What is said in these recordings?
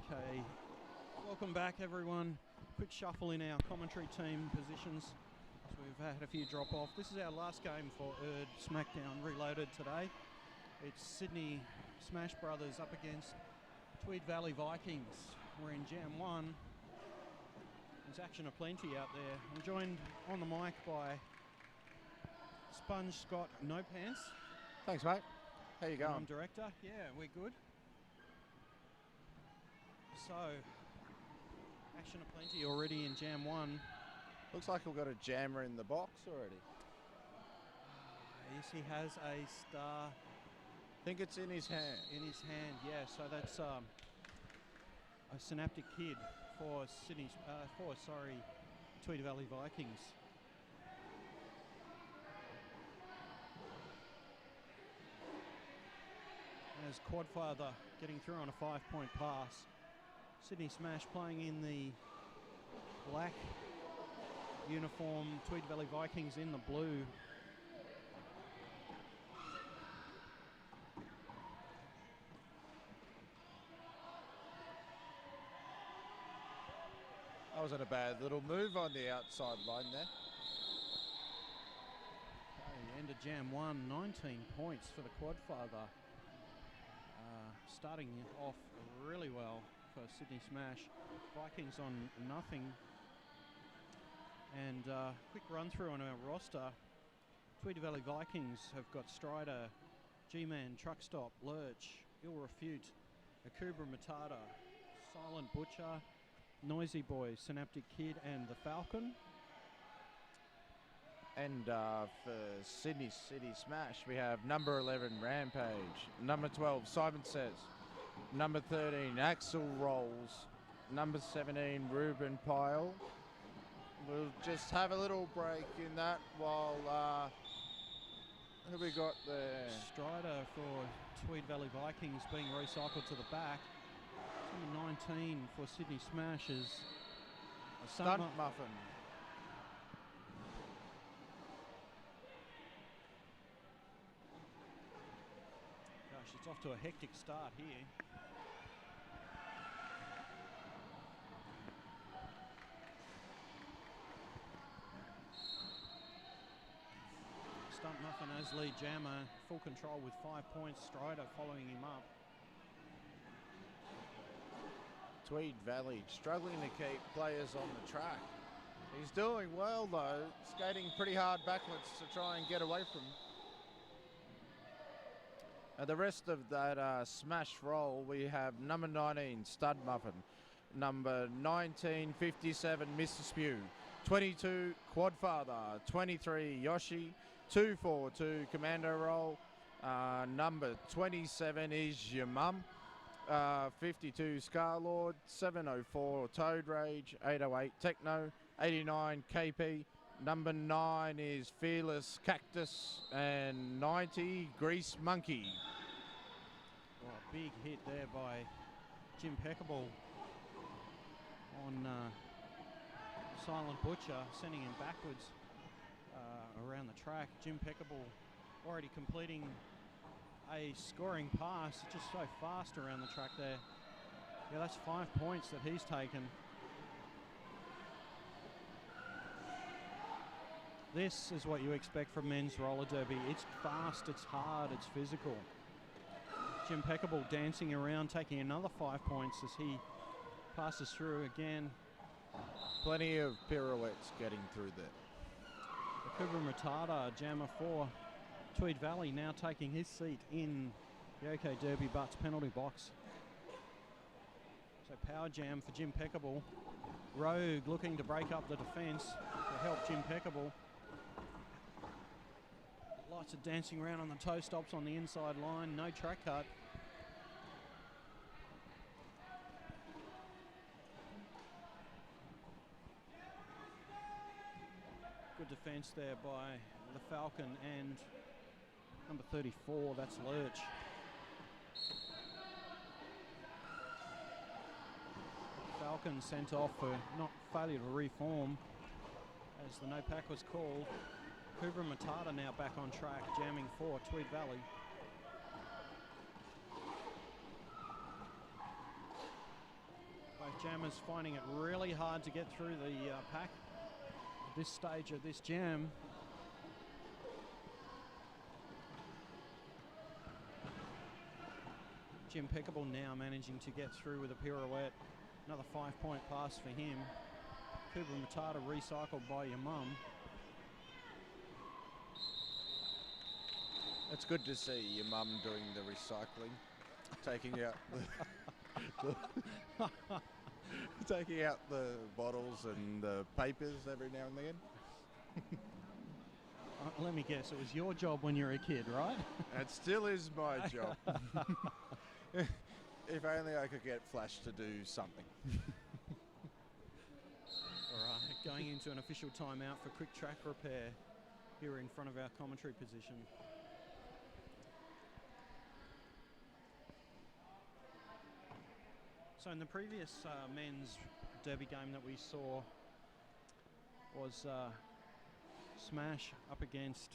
Okay, welcome back everyone. Quick shuffle in our commentary team positions. So we've had a few drop off. This is our last game for ERRD Smackdown Reloaded today. It's Sydney Smash Brothers up against Tweed Valley Vikings. We're in Jam 1. There's action aplenty out there. I'm joined on the mic by Sponge Scott No Pants. Thanks, mate. How you going? I'm director. Yeah, we're good. So, action aplenty already in Jam 1. Looks like we've got a jammer in the box already. Yes, he has a star. I think it's in his hand. In his hand, yeah. So that's a synaptic kid for Tweed Valley Vikings. As Quadfather getting through on a 5-point pass. Sydney Smash playing in the black uniform, Tweed Valley Vikings in the blue. That wasn't a bad little move on the outside line there. Okay, end of Jam 1, 19 points for the Quadfather. Starting off really well for Sydney Smash. Vikings on nothing. And quick run through on our roster. Tweed Valley Vikings have got Strider, G-Man, Truck Stop, Lurch, Ill Refute, Akubra Matata, Silent Butcher, Noisy Boy, Synaptic Kid, and the Falcon. And for Sydney City Smash, we have number 11, Rampage, number 12, Simon Says, number 13, Axel Rolls, number 17, Ruben Pyle. We'll just have a little break in that while, who we got there? Strider for Tweed Valley Vikings being recycled to the back. Number 19 for Sydney Smash is a stunt muffin. Gosh, it's off to a hectic start here. Stunt Muffin as lead jammer, full control with 5 points. Strider following him up. Tweed Valley struggling to keep players on the track. He's doing well though, skating pretty hard backwards to try and get away from him. The rest of that smash roll, we have number 19, Stud Muffin, number 19, 57, Mr. Spew, 22, Quadfather, 23, Yoshi, 242, Commando Roll, number 27 is your mum, 52, Scarlord, 704, Toad Rage, 808, Techno, 89, KP, number 9 is Fearless Cactus, and 90, Grease Monkey. Well, a big hit there by Jim Peckable on Silent Butcher, sending him backwards around the track. Jim Peckable already completing a scoring pass, just so fast around the track there. Yeah, that's 5 points that he's taken. This is what you expect from men's roller derby. It's fast, it's hard, it's physical. Jim Peckable dancing around, taking another 5 points as he passes through again. Plenty of pirouettes getting through there. Akubra Matata, jammer for Tweed Valley, now taking his seat in the OK Derby Butts penalty box. So power jam for Jim Peckable. Rogue looking to break up the defence to help Jim Peckable. Lots of dancing around on the toe stops on the inside line, no track cut. Good defence there by the Falcon and number 34, that's Lurch. Falcon sent off for not failure to reform as the no pack was called. Kubra Matata now back on track, jamming for Tweed Valley. Jammers finding it really hard to get through the pack at this stage of this jam. Jim Peckable now managing to get through with a pirouette. Another 5-point pass for him. Cooper Matata recycled by your mum. It's good to see your mum doing the recycling, taking out taking out the bottles and the papers every now and then. Let me guess, it was your job when you were a kid, right? It still is my job. If only I could get Flash to do something. All right, going into an official timeout for quick track repair here in front of our commentary position. So in the previous men's derby game that we saw was Smash up against,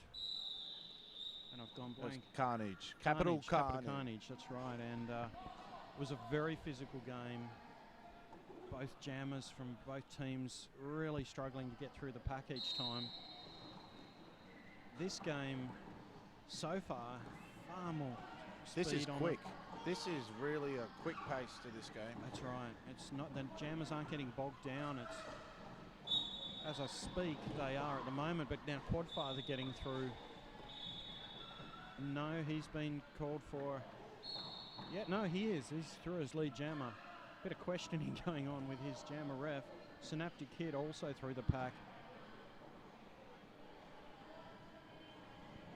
and I've gone blank. Carnage. Capital Carnage, that's right. And it was a very physical game. Both jammers from both teams really struggling to get through the pack each time. This game, so far, far more speed. This is on quick. it. This is really a quick pace to this game. That's right. It's not, the jammers aren't getting bogged down. It's, as I speak, they are at the moment, but now Quadfather getting through. No, he's been called for. Yeah, no, he is. He's through his lead jammer. Bit of questioning going on with his jammer ref. Synaptic Kid also through the pack.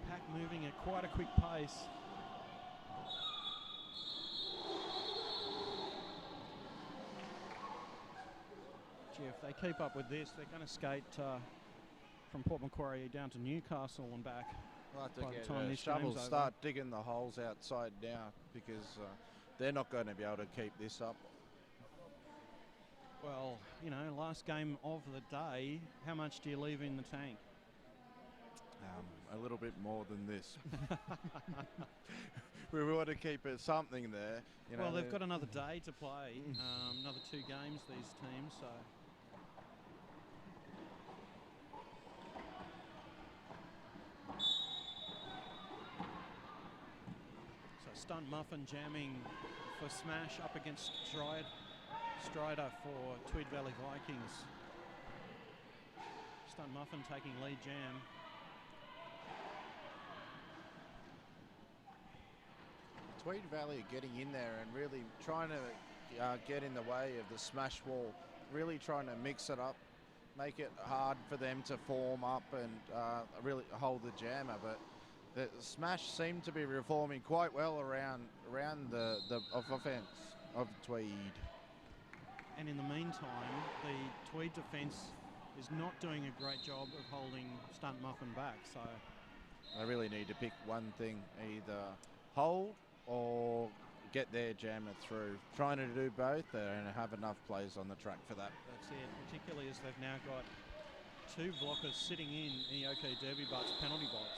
Pack moving at quite a quick pace. Gee, if they keep up with this, they're going to skate from Port Macquarie down to Newcastle and back. We'll have to by get the time this shovels, game's start digging the holes outside now, because they're not going to be able to keep this up. Well, you know, last game of the day, how much do you leave in the tank? A little bit more than this. We want to keep something there. You know, well, they've got another day to play, another 2 games, these teams, so. Stunt Muffin jamming for Smash up against Strider for Tweed Valley Vikings. Stunt Muffin taking lead jam. Tweed Valley are getting in there and really trying to get in the way of the smash wall, really trying to mix it up, make it hard for them to form up and really hold the jammer. But the Smash seem to be reforming quite well around the offense of Tweed. And in the meantime, the Tweed defence is not doing a great job of holding Stunt Muffin back. So they really need to pick one thing, either hold or get their jammer through. Trying to do both and have enough players on the track for that. That's it, particularly as they've now got 2 blockers sitting in the OK Derby Butts penalty box.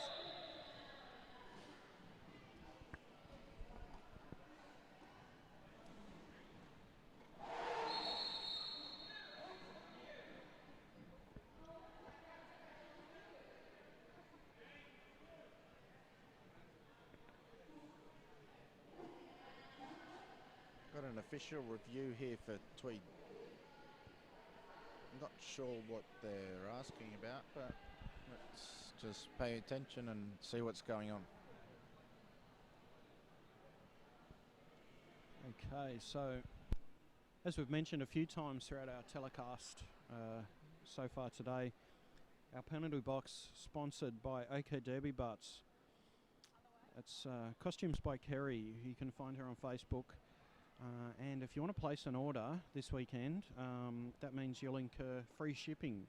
Got an official review here for Tweed. I'm not sure what they're asking about, but let's just pay attention and see what's going on. Okay, so as we've mentioned a few times throughout our telecast so far today, our penalty box sponsored by OK Derby Butts. It's Costumes by Kerry. You can find her on Facebook. And if you want to place an order this weekend, that means you'll incur free shipping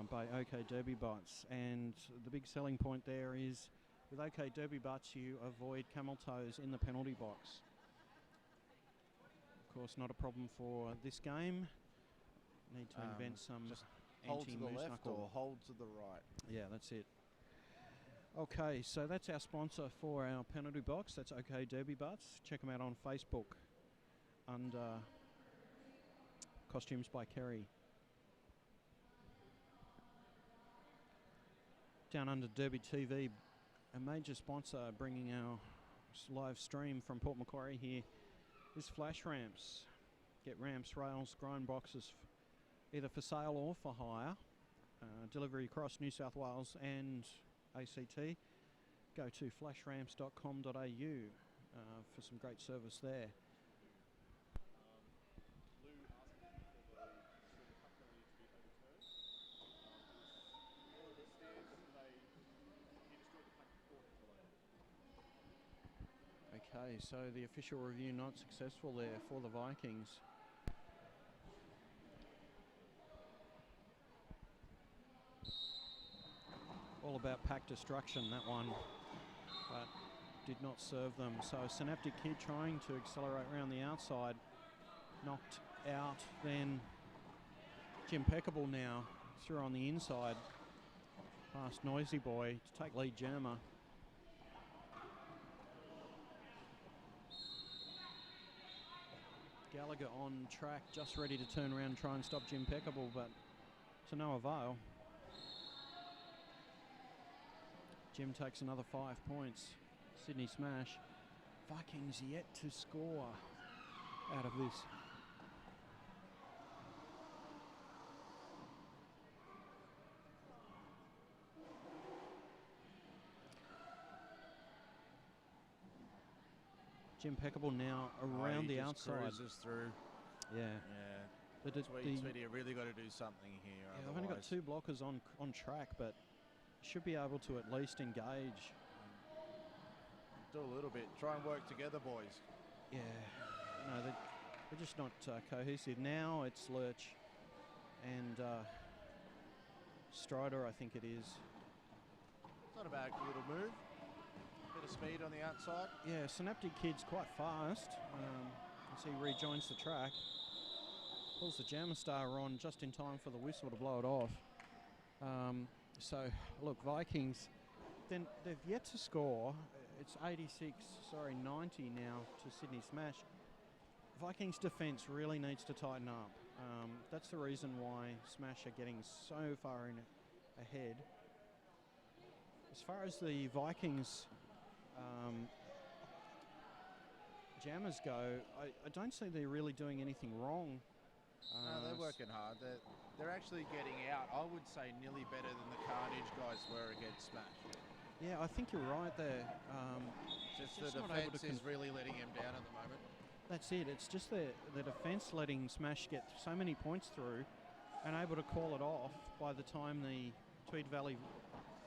by OK Derby Butts. And the big selling point there is with OK Derby Butts, you avoid camel toes in the penalty box. Of course, not a problem for this game. Need to invent some just hold to the anti-moose left knuckle. or hold to the right. Yeah, that's it. Okay, so that's our sponsor for our penalty box. That's OK Derby Butts. Check them out on Facebook under costumes by Kerry. Downunder Derby TV, a major sponsor bringing our live stream from Port Macquarie here, is Flash Ramps. Get ramps, rails, grind boxes either for sale or for hire. Delivery across New South Wales and ACT. Go to flashramps.com.au for some great service there. Okay, so the official review not successful there for the Vikings. All about pack destruction, that one, but did not serve them. So Synaptic Kid trying to accelerate around the outside, knocked out. Then Jim Peckable now through on the inside, past Noisy Boy to take lead jammer. Gallagher on track, just ready to turn around and try and stop Jim Peckable, but to no avail. Jim takes another 5 points. Sydney Smash. Vikings yet to score out of this. Jim Peckable now around the outside. Cruises through. Yeah. Tweedy really got to do something here. Yeah, they've only got 2 blockers on track, but should be able to at least engage. Do a little bit. Try and work together, boys. Yeah. No, they're just not cohesive. Now it's Lurch and Strider, I think it is. It's not a bad little move. Bit of speed on the outside. Yeah, Synaptic Kid's quite fast as he rejoins the track. Pulls the Jammer Star on just in time for the whistle to blow it off. So, look, Vikings, then they've yet to score. It's 90 now to Sydney Smash. Vikings defence really needs to tighten up. That's the reason why Smash are getting so far in ahead. As far as the Vikings jammers go, I don't see they're really doing anything wrong. No, they're working hard. They're actually getting out, I would say, nearly better than the Carnage guys were against Smash. Yeah, I think you're right there. Just the defence is really letting him down at the moment. That's it. It's just the defence letting Smash get so many points through and able to call it off by the time the Tweed Valley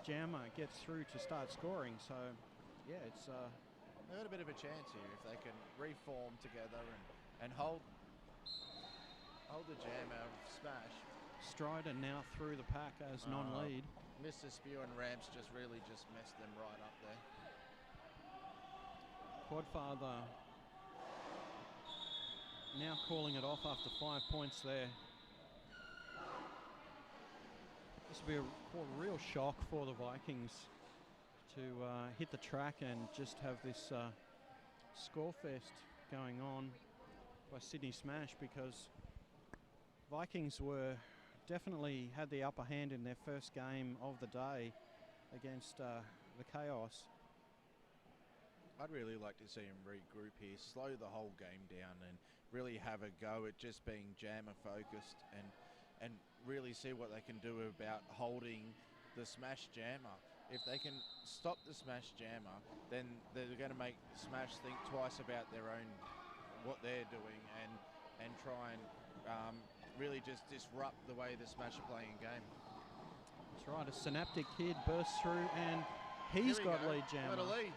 jammer gets through to start scoring. So, yeah, it's... They've got a bit of a chance here if they can reform together and hold the jam out of Smash. Strider now through the pack as non-lead. Mr. Spew and Ramps just really messed them right up there. Quadfather now calling it off after 5 points there. This will be a real shock for the Vikings to hit the track and just have this score fest going on by Sydney Smash, because Vikings were definitely had the upper hand in their first game of the day against the Chaos. I'd really like to see him regroup here, slow the whole game down and really have a go at just being jammer focused and really see what they can do about holding the Smash jammer. If they can stop the Smash jammer, then they're going to make Smash think twice about their own, what they're doing, and try and really just disrupt the way the Smash are playing a game. That's right, a Synaptic Kid bursts through and he's got lead jammer. Got a lead.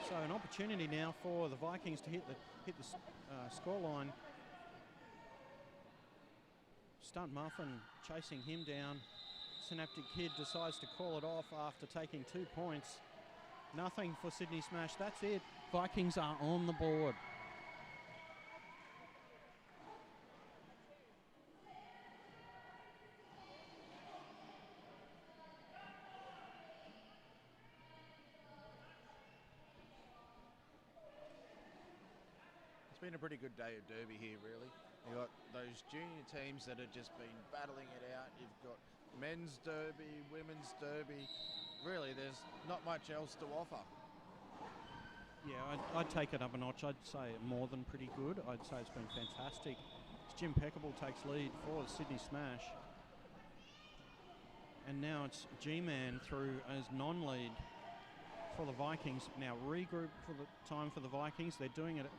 So an opportunity now for the Vikings to hit the scoreline. Stunt Muffin chasing him down. Synaptic Kid decides to call it off after taking 2 points. Nothing for Sydney Smash. That's it. Vikings are on the board. been a pretty good day of derby here, really. You've got those junior teams that have just been battling it out. You've got men's derby, women's derby. Really, there's not much else to offer. Yeah, I'd take it up a notch. I'd say more than pretty good. I'd say it's been fantastic. Jim Peckable takes lead for the Sydney Smash. And now it's G-Man through as non-lead for the Vikings. Now regroup for the time for the Vikings. They're doing it at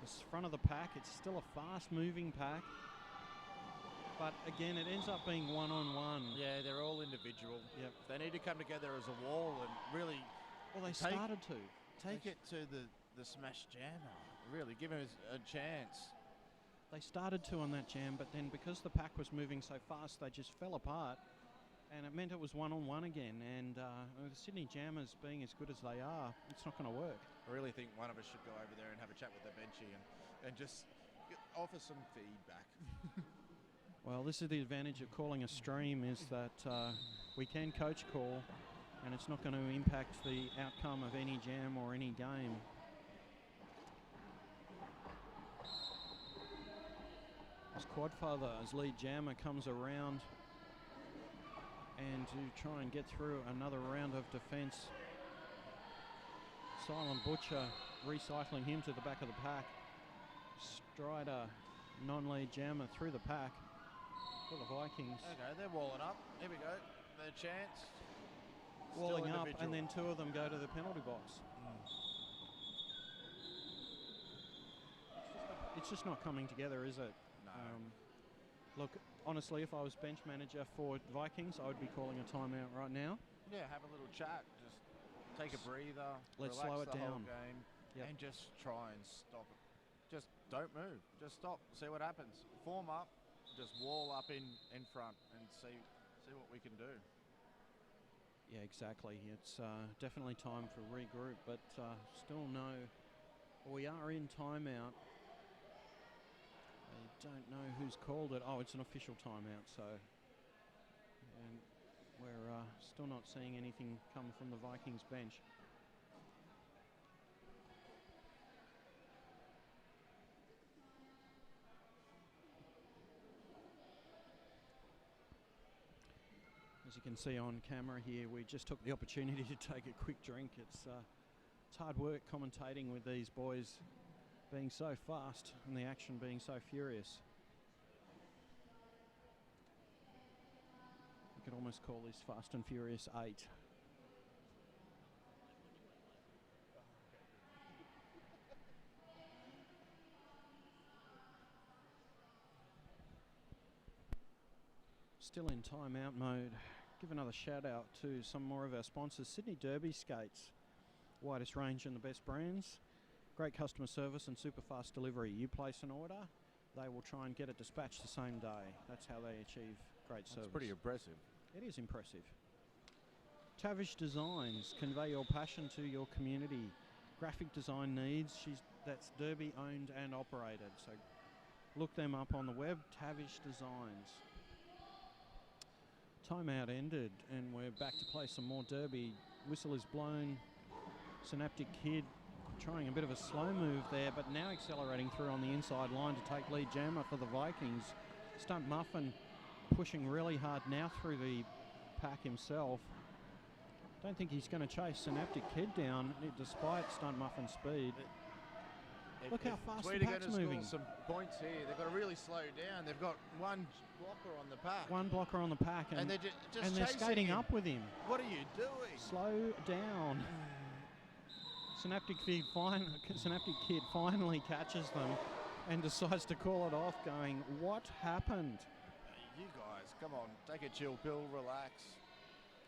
the front of the pack. It's still a fast-moving pack. But again, it ends up being one-on-one. Yeah, they're all individual. Yep. They need to come together as a wall and really... Well, they started to. Take it to the Smash Jammer. Really, give him a chance. They started to on that jam, but then because the pack was moving so fast, they just fell apart. And it meant it was one-on-one again. And the Sydney Jammers being as good as they are, it's not going to work. I really think one of us should go over there and have a chat with the benchy and just offer some feedback. Well, this is the advantage of calling a stream, is that we can coach call, and it's not going to impact the outcome of any jam or any game. As Quadfather, as lead jammer, comes around and to try and get through another round of defence. Silent Butcher recycling him to the back of the pack. Strider, non-lead jammer through the pack for the Vikings. Okay, they're walling up. Here we go. Their chance. Walling up, and then two of them go to the penalty box. It's just not coming together, is it? No. Look, honestly, if I was bench manager for Vikings, I would be calling a timeout right now. Yeah, have a little chat. Just take a breather. Let's relax slow it the down. Whole game, Yep. and just try and stop it. Just don't move. Just stop. See what happens. Form up. Just wall up in front and see what we can do. Yeah, exactly. It's definitely time for regroup, but still no. We are in timeout. I don't know who's called it. Oh, it's an official timeout, so. And we're still not seeing anything come from the Vikings bench. As you can see on camera here, we just took the opportunity to take a quick drink. It's hard work commentating with these boys being so fast and the action being so furious. You could almost call this Fast and Furious 8. Still in timeout mode. Give another shout out to some more of our sponsors. Sydney Derby Skates, widest range and the best brands. Great customer service and super fast delivery. You place an order, they will try and get it dispatched the same day. That's how they achieve great service. It's pretty impressive. It is impressive. Tavish Designs, convey your passion to your community. Graphic design needs, that's Derby owned and operated. So look them up on the web, Tavish Designs. Timeout ended and we're back to play some more derby. Whistle is blown. Synaptic Kid trying a bit of a slow move there, but now accelerating through on the inside line to take lead jammer for the Vikings. Stunt Muffin pushing really hard now through the pack himself. Don't think he's going to chase Synaptic Kid down despite Stunt Muffin's speed. Look how fast the pack's moving. Some points here. They've got to really slow down. They've got one blocker on the pack. One blocker on the pack, and they're just they're skating him. up with him. What are you doing? Slow down. Synaptic Kid finally catches them and decides to call it off, going, "What happened?" You guys, come on, take a chill pill, relax.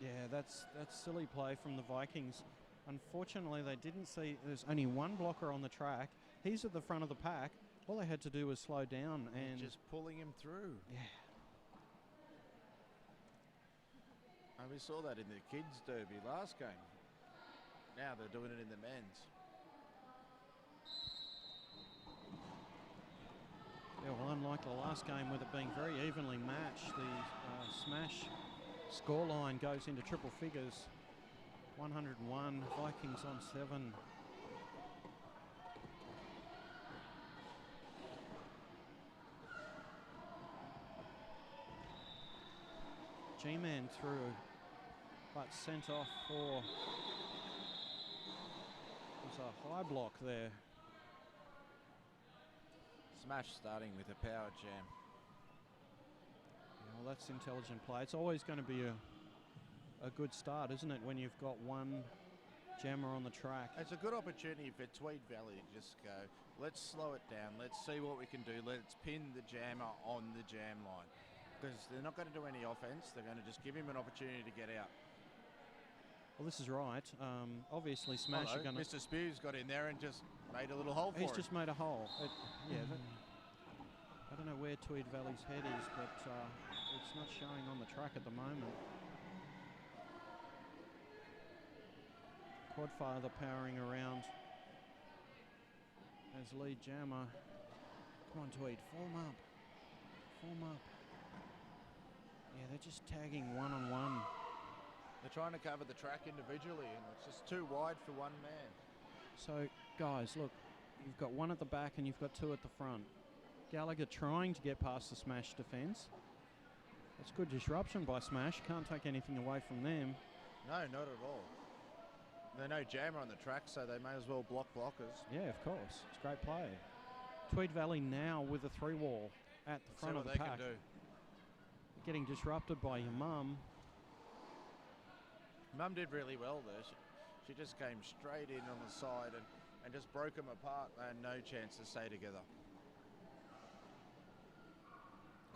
Yeah, that's silly play from the Vikings. Unfortunately, they didn't see there's only one blocker on the track. He's at the front of the pack. All they had to do was slow down and just pulling him through. Yeah. And we saw that in the kids' derby last game. Now they're doing it in the men's. Yeah, well, unlike the last game with it being very evenly matched, the Smash scoreline goes into triple figures. 101, Vikings on 7. G-Man through, but sent off for... There's a high block there. Smash starting with a power jam. Yeah, well, that's intelligent play. It's always going to be a good start, isn't it, when you've got one jammer on the track? It's a good opportunity for Tweed Valley to just go, let's slow it down, let's see what we can do, let's pin the jammer on the jam line. Because they're not going to do any offense, they're going to just give him an opportunity to get out. Well, this is right. Obviously, Smash are going to... Mr. Spew's got in there and just made a little hole for He's him. just made a hole. I don't know where Tweed Valley's head is, but it's not showing on the track at the moment. Quadfather powering around as lead jammer. Come on, Tweed, form up. Form up. Yeah, they're just tagging one-on-one. They're trying to cover the track individually, and it's just too wide for one man. So, guys, look, you've got one at the back and you've got two at the front. Gallagher trying to get past the Smash defence. That's good disruption by Smash. Can't take anything away from them. No, not at all. There's no jammer on the track, so they may as well block blockers. Yeah, of course. It's great play. Tweed Valley now with a three-wall at the front of the pack. Can do. Getting disrupted by your mum. Mum did really well there. She just came straight in on the side and just broke them apart. They had no chance to stay together.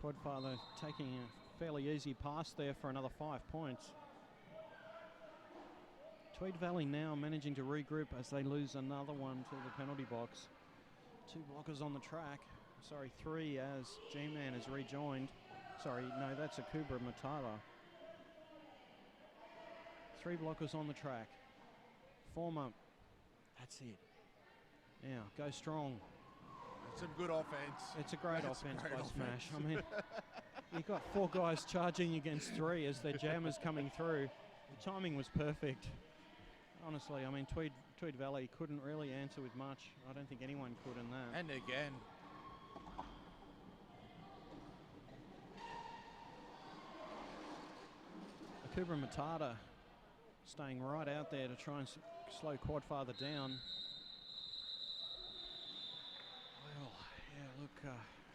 Quadfather taking a fairly easy pass there for another 5 points. Tweed Valley now managing to regroup as they lose another one to the penalty box. Two blockers on the track. Sorry, three as G-Man has rejoined. Sorry, no, that's Akubra Matata. Three blockers on the track. Form up. That's it. Now, go strong. Some good offense. It's a great offense by Smash. I mean, you've got four guys charging against three as their jammers coming through. The timing was perfect. Honestly, I mean, Tweed Valley couldn't really answer with much. I don't think anyone could in that. And again. Akubra Matata staying right out there to try and slow Quadfather down. Well, yeah, look.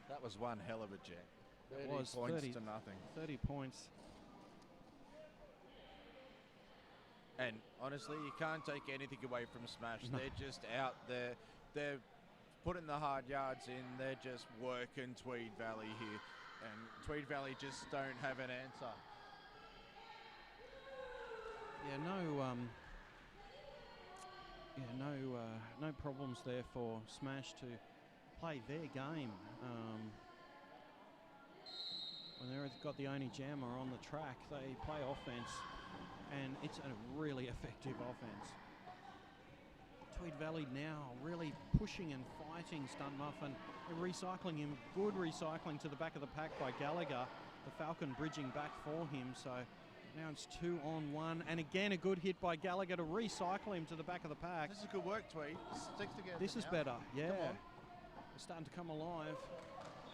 That was one hell of a jam. It was 30 points to nothing. 30 points. And honestly, you can't take anything away from Smash. No. They're just out there. They're putting the hard yards in. They're just working Tweed Valley here. And Tweed Valley just don't have an answer. Yeah, no problems there for Smash to play their game. When they've got the only jammer on the track, they play offense, and it's a really effective offense. Tweed Valley now really pushing and fighting Stunt Muffin. They're recycling him. Good recycling to the back of the pack by Gallagher. The Falcon bridging back for him, so now it's 2-on-1, and again a good hit by Gallagher to recycle him to the back of the pack. This is good work, Tweed. Stick together. This is better, yeah. They're starting to come alive.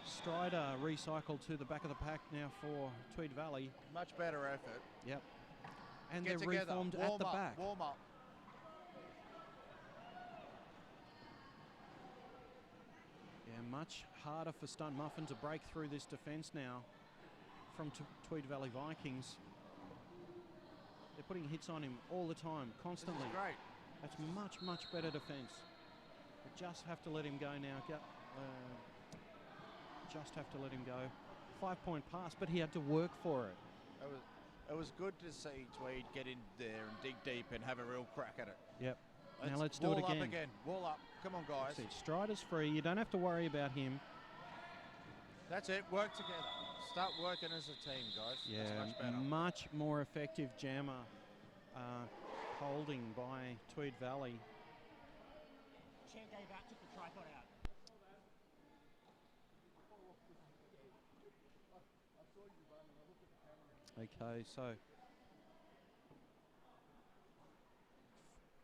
Strider recycled to the back of the pack now for Tweed Valley. Much better effort. Yep. And they're reformed at the back. Warm up. Yeah, much harder for Stunt Muffin to break through this defence now from Tweed Valley Vikings. They're putting hits on him all the time, constantly. This is great. That's much, much better defence. We just have to let him go now. Just have to let him go. 5 point pass, but he had to work for it. It was good to see Tweed get in there and dig deep and have a real crack at it. Yep. Now let's do it again. Wall up again. Wall up. Come on, guys. That's it. Strider's free. You don't have to worry about him. That's it. Work together. Start working as a team, guys. Yeah, that's much better. Much more effective jammer holding by Tweed Valley. Chair gave out, took the tripod out. Okay, so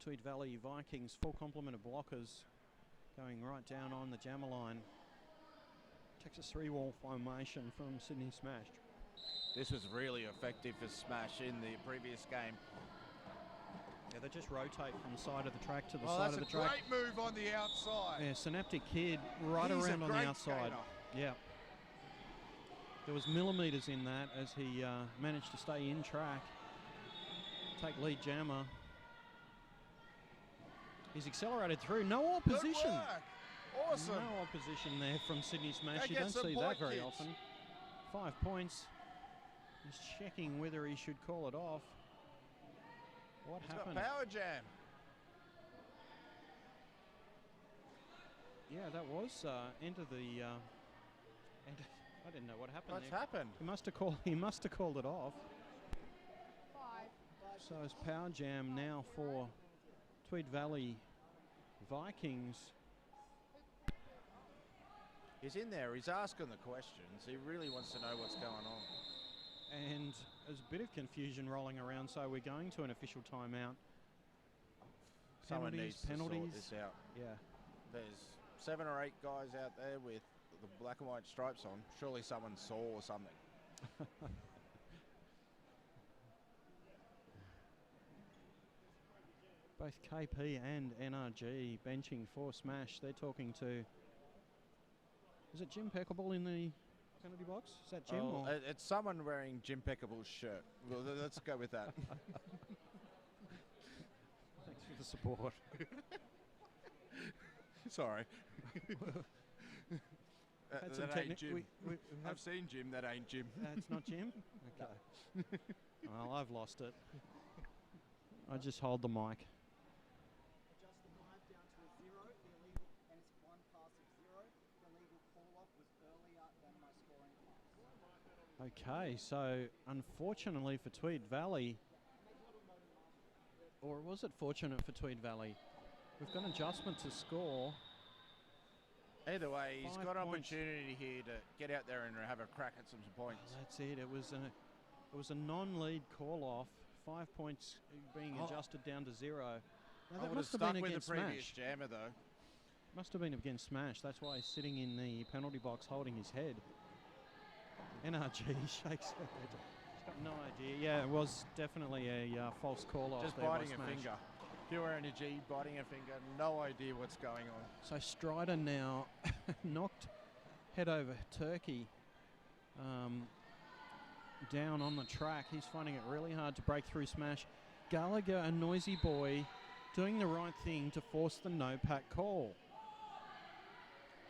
Tweed Valley Vikings, full complement of blockers going right down on the jammer line. Texas three-wall formation from Sydney Smash. This was really effective for Smash in the previous game. Yeah, they just rotate from the side of the track to the Oh, side that's of the a track. great move on the outside. Yeah, Synaptic Kid right He's around a on the great outside. skater. Yeah. There was millimetres in that as he managed to stay in track. Take lead jammer. He's accelerated through. No opposition. Good work. Awesome. No opposition there from Sydney Smash. Go You get don't some see point, that very kids. often. 5 points. He's checking whether he should call it off. What He's happened? got power jam. Yeah, that was end of the. I didn't know what happened. What's there. happened? He must have called. He must have called it off. So it's power jam now for Tweed Valley Vikings. He's in there. He's asking the questions. He really wants to know what's going on. And there's a bit of confusion rolling around, so we're going to an official timeout. Someone needs to penalties. sort this out. Yeah. There's 7 or 8 guys out there with the black and white stripes on. Surely someone saw or something. Both KP and NRG benching for Smash. They're talking to. Is it Jim Peckable in the penalty box? Is that Jim? Oh, or? it's someone wearing Jim Peckable's shirt. Well, let's go with that. Thanks for the support. Sorry. Had some that ain't technic- Jim. we have I've seen Jim. That ain't Jim. That's not Jim? Okay. Well, I've lost it. I just hold the mic. Adjust the 5 down to a 0. The illegal, and it's 1 pass of 0. The legal call-off was earlier than my scoring pass. Okay, so unfortunately for Tweed Valley, or was it fortunate for Tweed Valley? We've got an adjustment to score. Either way, he's 5 got an points. opportunity here to get out there and have a crack at some points. That's it. It was a non-lead call-off. 5 points being adjusted down to 0. Now, I that would have must have stuck been with the against previous Smash. jammer though. Must have been against Smash. That's why he's sitting in the penalty box holding his head. NRG shakes her head. She's got no idea. Yeah, it was definitely a false call-off. Just there by biting a Smash. finger. Pure energy, biting a finger. No idea what's going on. So Strider now knocked head over turkey down on the track. He's finding it really hard to break through Smash. Gallagher, a noisy boy, doing the right thing to force the no-pack call.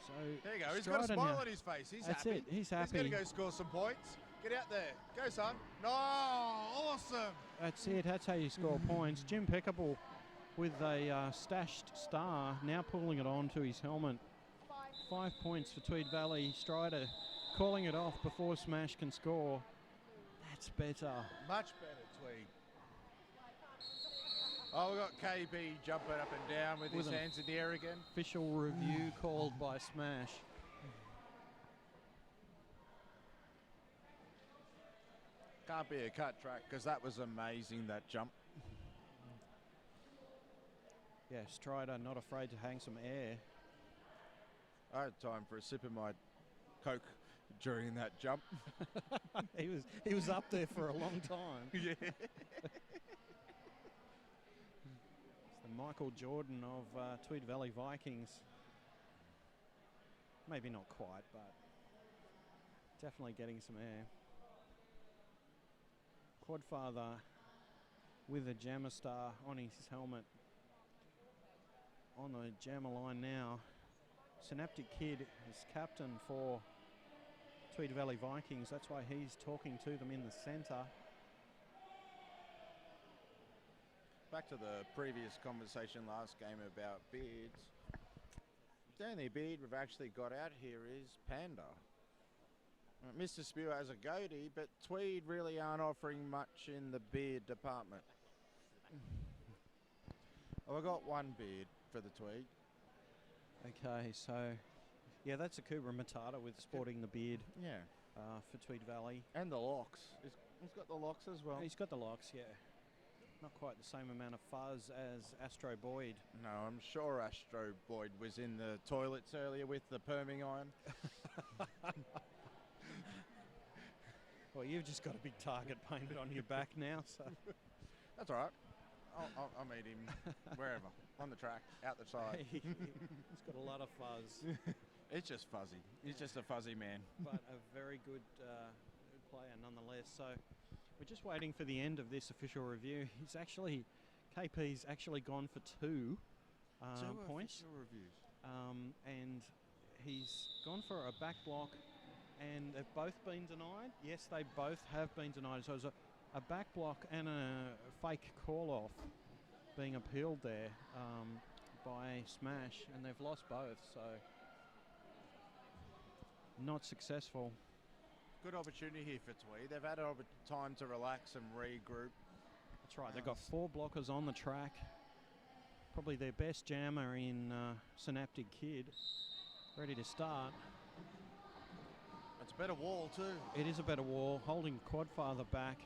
So There you go. He's got a Strider smile now- on his face. He's That's happy. it. He's happy. He's going to go score some points. Get out there. Go, son. No, awesome. That's it. That's how you score points. Jim Peckable with a stashed star, now pulling it onto his helmet. 5 points for Tweed Valley. Strider calling it off before Smash can score. That's better. Much better, Tweed. Oh, we've got KB jumping up and down with his With an hands in the air again. Official review called by Smash. Can't be a cut track because that was amazing, that jump. Yeah, Strider not afraid to hang some air. I had time for a sip of my Coke during that jump. he was up there for a long time. Yeah. It's the Michael Jordan of Tweed Valley Vikings. Maybe not quite, but definitely getting some air. Quadfather with a jammer star on his helmet. On the jammer line now. Synaptic Kid is captain for Tweed Valley Vikings. That's why he's talking to them in the centre. Back to the previous conversation last game about beards. The only beard we've actually got out here is Panda. Mr. Spew has a goatee, but Tweed really aren't offering much in the beard department. Oh, I got one beard for the Tweed. Okay, so yeah, that's a Kubra Matata with sporting the beard Yeah. for Tweed Valley. And the locks. He's got the locks as well. He's got the locks, yeah. Not quite the same amount of fuzz as Astro Boyd. No, I'm sure Astro Boyd was in the toilets earlier with the perming iron. Well, you've just got a big target painted on your back now, so That's all right. I'll meet him wherever, on the track, out the side. he's got a lot of fuzz, It's just fuzzy. He's just a fuzzy man. but a very good player nonetheless. So we're just waiting for the end of this official review. KP's actually gone for two points. Official reviews. And he's gone for a back block, and they've both been denied. Yes, they both have been denied. So it was a back block and a fake call-off being appealed there by Smash, and they've lost both, so not successful. Good opportunity here for Tweed. They've had time to relax and regroup. That's right, they've got 4 blockers on the track. Probably their best jammer in Synaptic Kid, ready to start. It's a better wall too. It is a better wall, holding Quadfather back.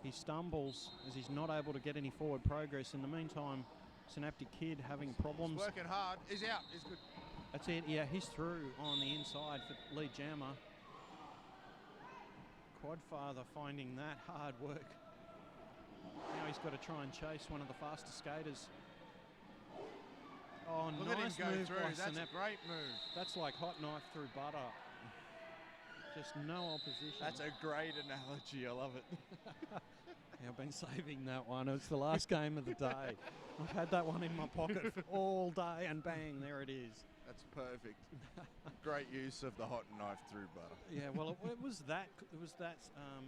He stumbles as he's not able to get any forward progress. In the meantime, Synaptic Kid having problems. He's working hard. He's out. He's good. That's it. Yeah, he's through on the inside for lead jammer. Quadfather finding that hard work. Now he's got to try and chase one of the fastest skaters. Oh, Look nice at him go move through. by That's Synaptic. a great move. That's like hot knife through butter. Just no opposition. That's a great analogy. I love it. Yeah, I've been saving that one. It's the last game of the day. I've had that one in my pocket all day, and bang, there it is. That's perfect. Great use of the hot knife through butter. Yeah, well, it was that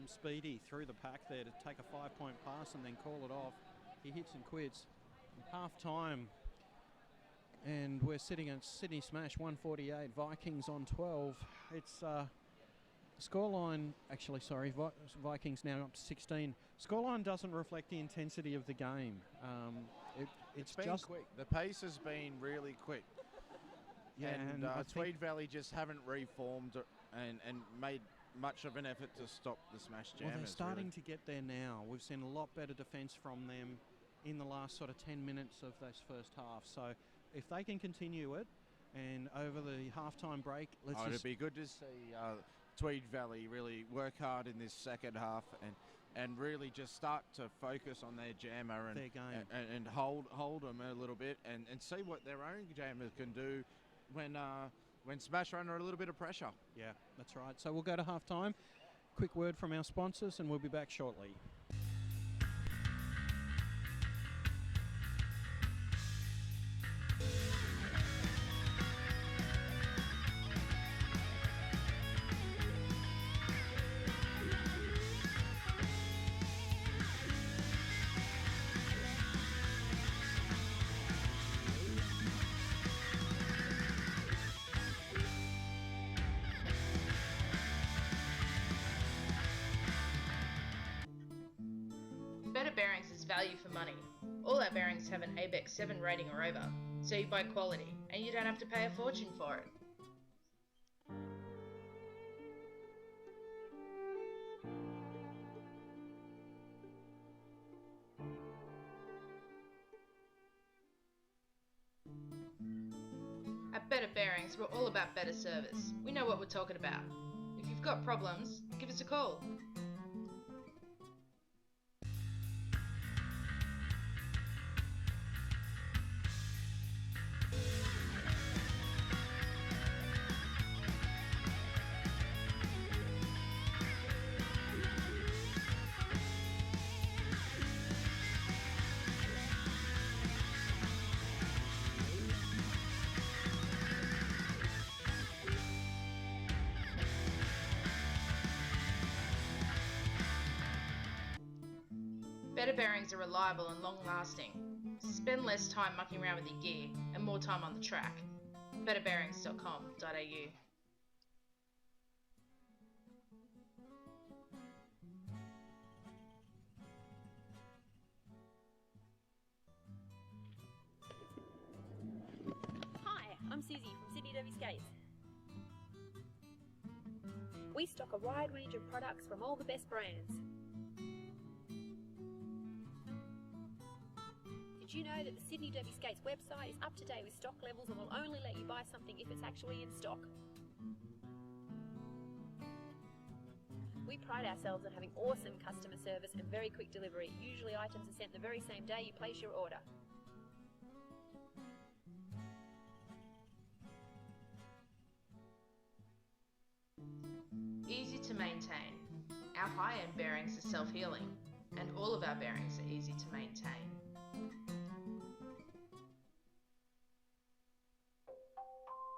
speedy through the pack there to take a 5-point pass and then call it off. He hits and quits. Half time, and we're sitting at Sydney Smash 148, Vikings on 12. It's scoreline, actually, sorry, Vikings now up to 16. Scoreline doesn't reflect the intensity of the game. It's been just quick. The pace has been really quick. Yeah, and I Tweed Valley just haven't reformed and made much of an effort to stop the Smash Jammers. Well, they're starting really. to get there now. We've seen a lot better defence from them in the last sort of 10 minutes of this first half. So if they can continue it, and over the halftime break, It'd be good to see Tweed Valley really work hard in this second half and really just start to focus on their jammer and their game. and hold them a little bit and see what their own jammers can do when Smash are under a little bit of pressure. Yeah, that's right. So we'll go to halftime. Quick word from our sponsors, and we'll be back shortly. Better Bearings is value for money. All our bearings have an ABEX 7 rating or over, so you buy quality and you don't have to pay a fortune for it. At Better Bearings, we're all about better service. We know what we're talking about. If you've got problems, give us a call. Better Bearings are reliable and long-lasting. Spend less time mucking around with your gear and more time on the track. betterbearings.com.au. Hi, I'm Susie from Sydney Derby Skates. We stock a wide range of products from all the best brands. Did you know that the Sydney Derby Skates website is up to date with stock levels and will only let you buy something if it's actually in stock? We We pride ourselves on having awesome customer service and very quick delivery. Usually items are sent the very same day you place your order. Easy to maintain. Our high-end bearings are self-healing, and all of our bearings are easy to maintain.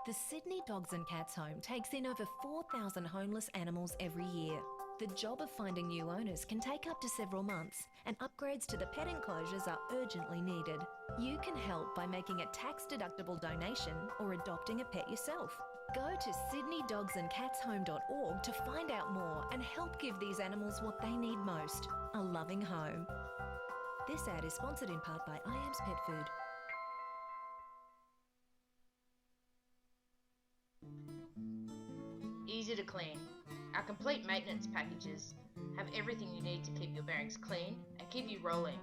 The Sydney Dogs and Cats Home takes in over 4,000 homeless animals every year. The job of finding new owners can take up to several months, and upgrades to the pet enclosures are urgently needed. You can help by making a tax-deductible donation or adopting a pet yourself. Go to sydneydogsandcatshome.org to find out more and help give these animals what they need most, a loving home. This ad is sponsored in part by IAMS Pet Food. Easy to clean. Our complete maintenance packages have everything you need to keep your bearings clean and keep you rolling.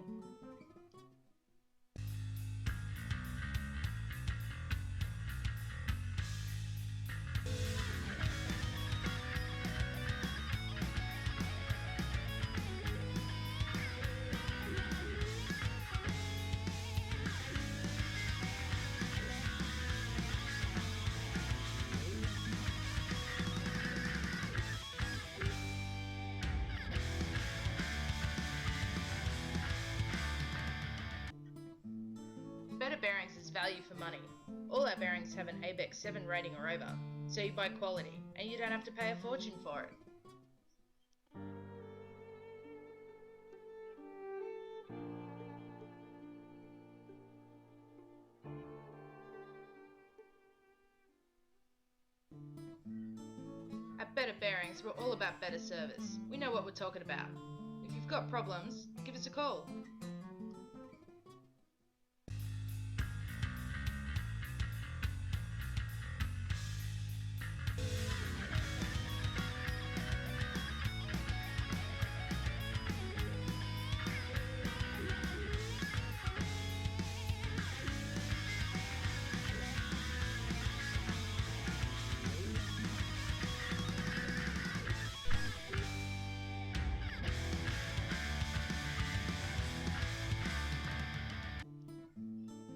Better Bearings is value for money. All our bearings have an ABEX 7 rating or over, so you buy quality and you don't have to pay a fortune for it. At Better Bearings, we're all about better service. We know what we're talking about. If you've got problems, give us a call.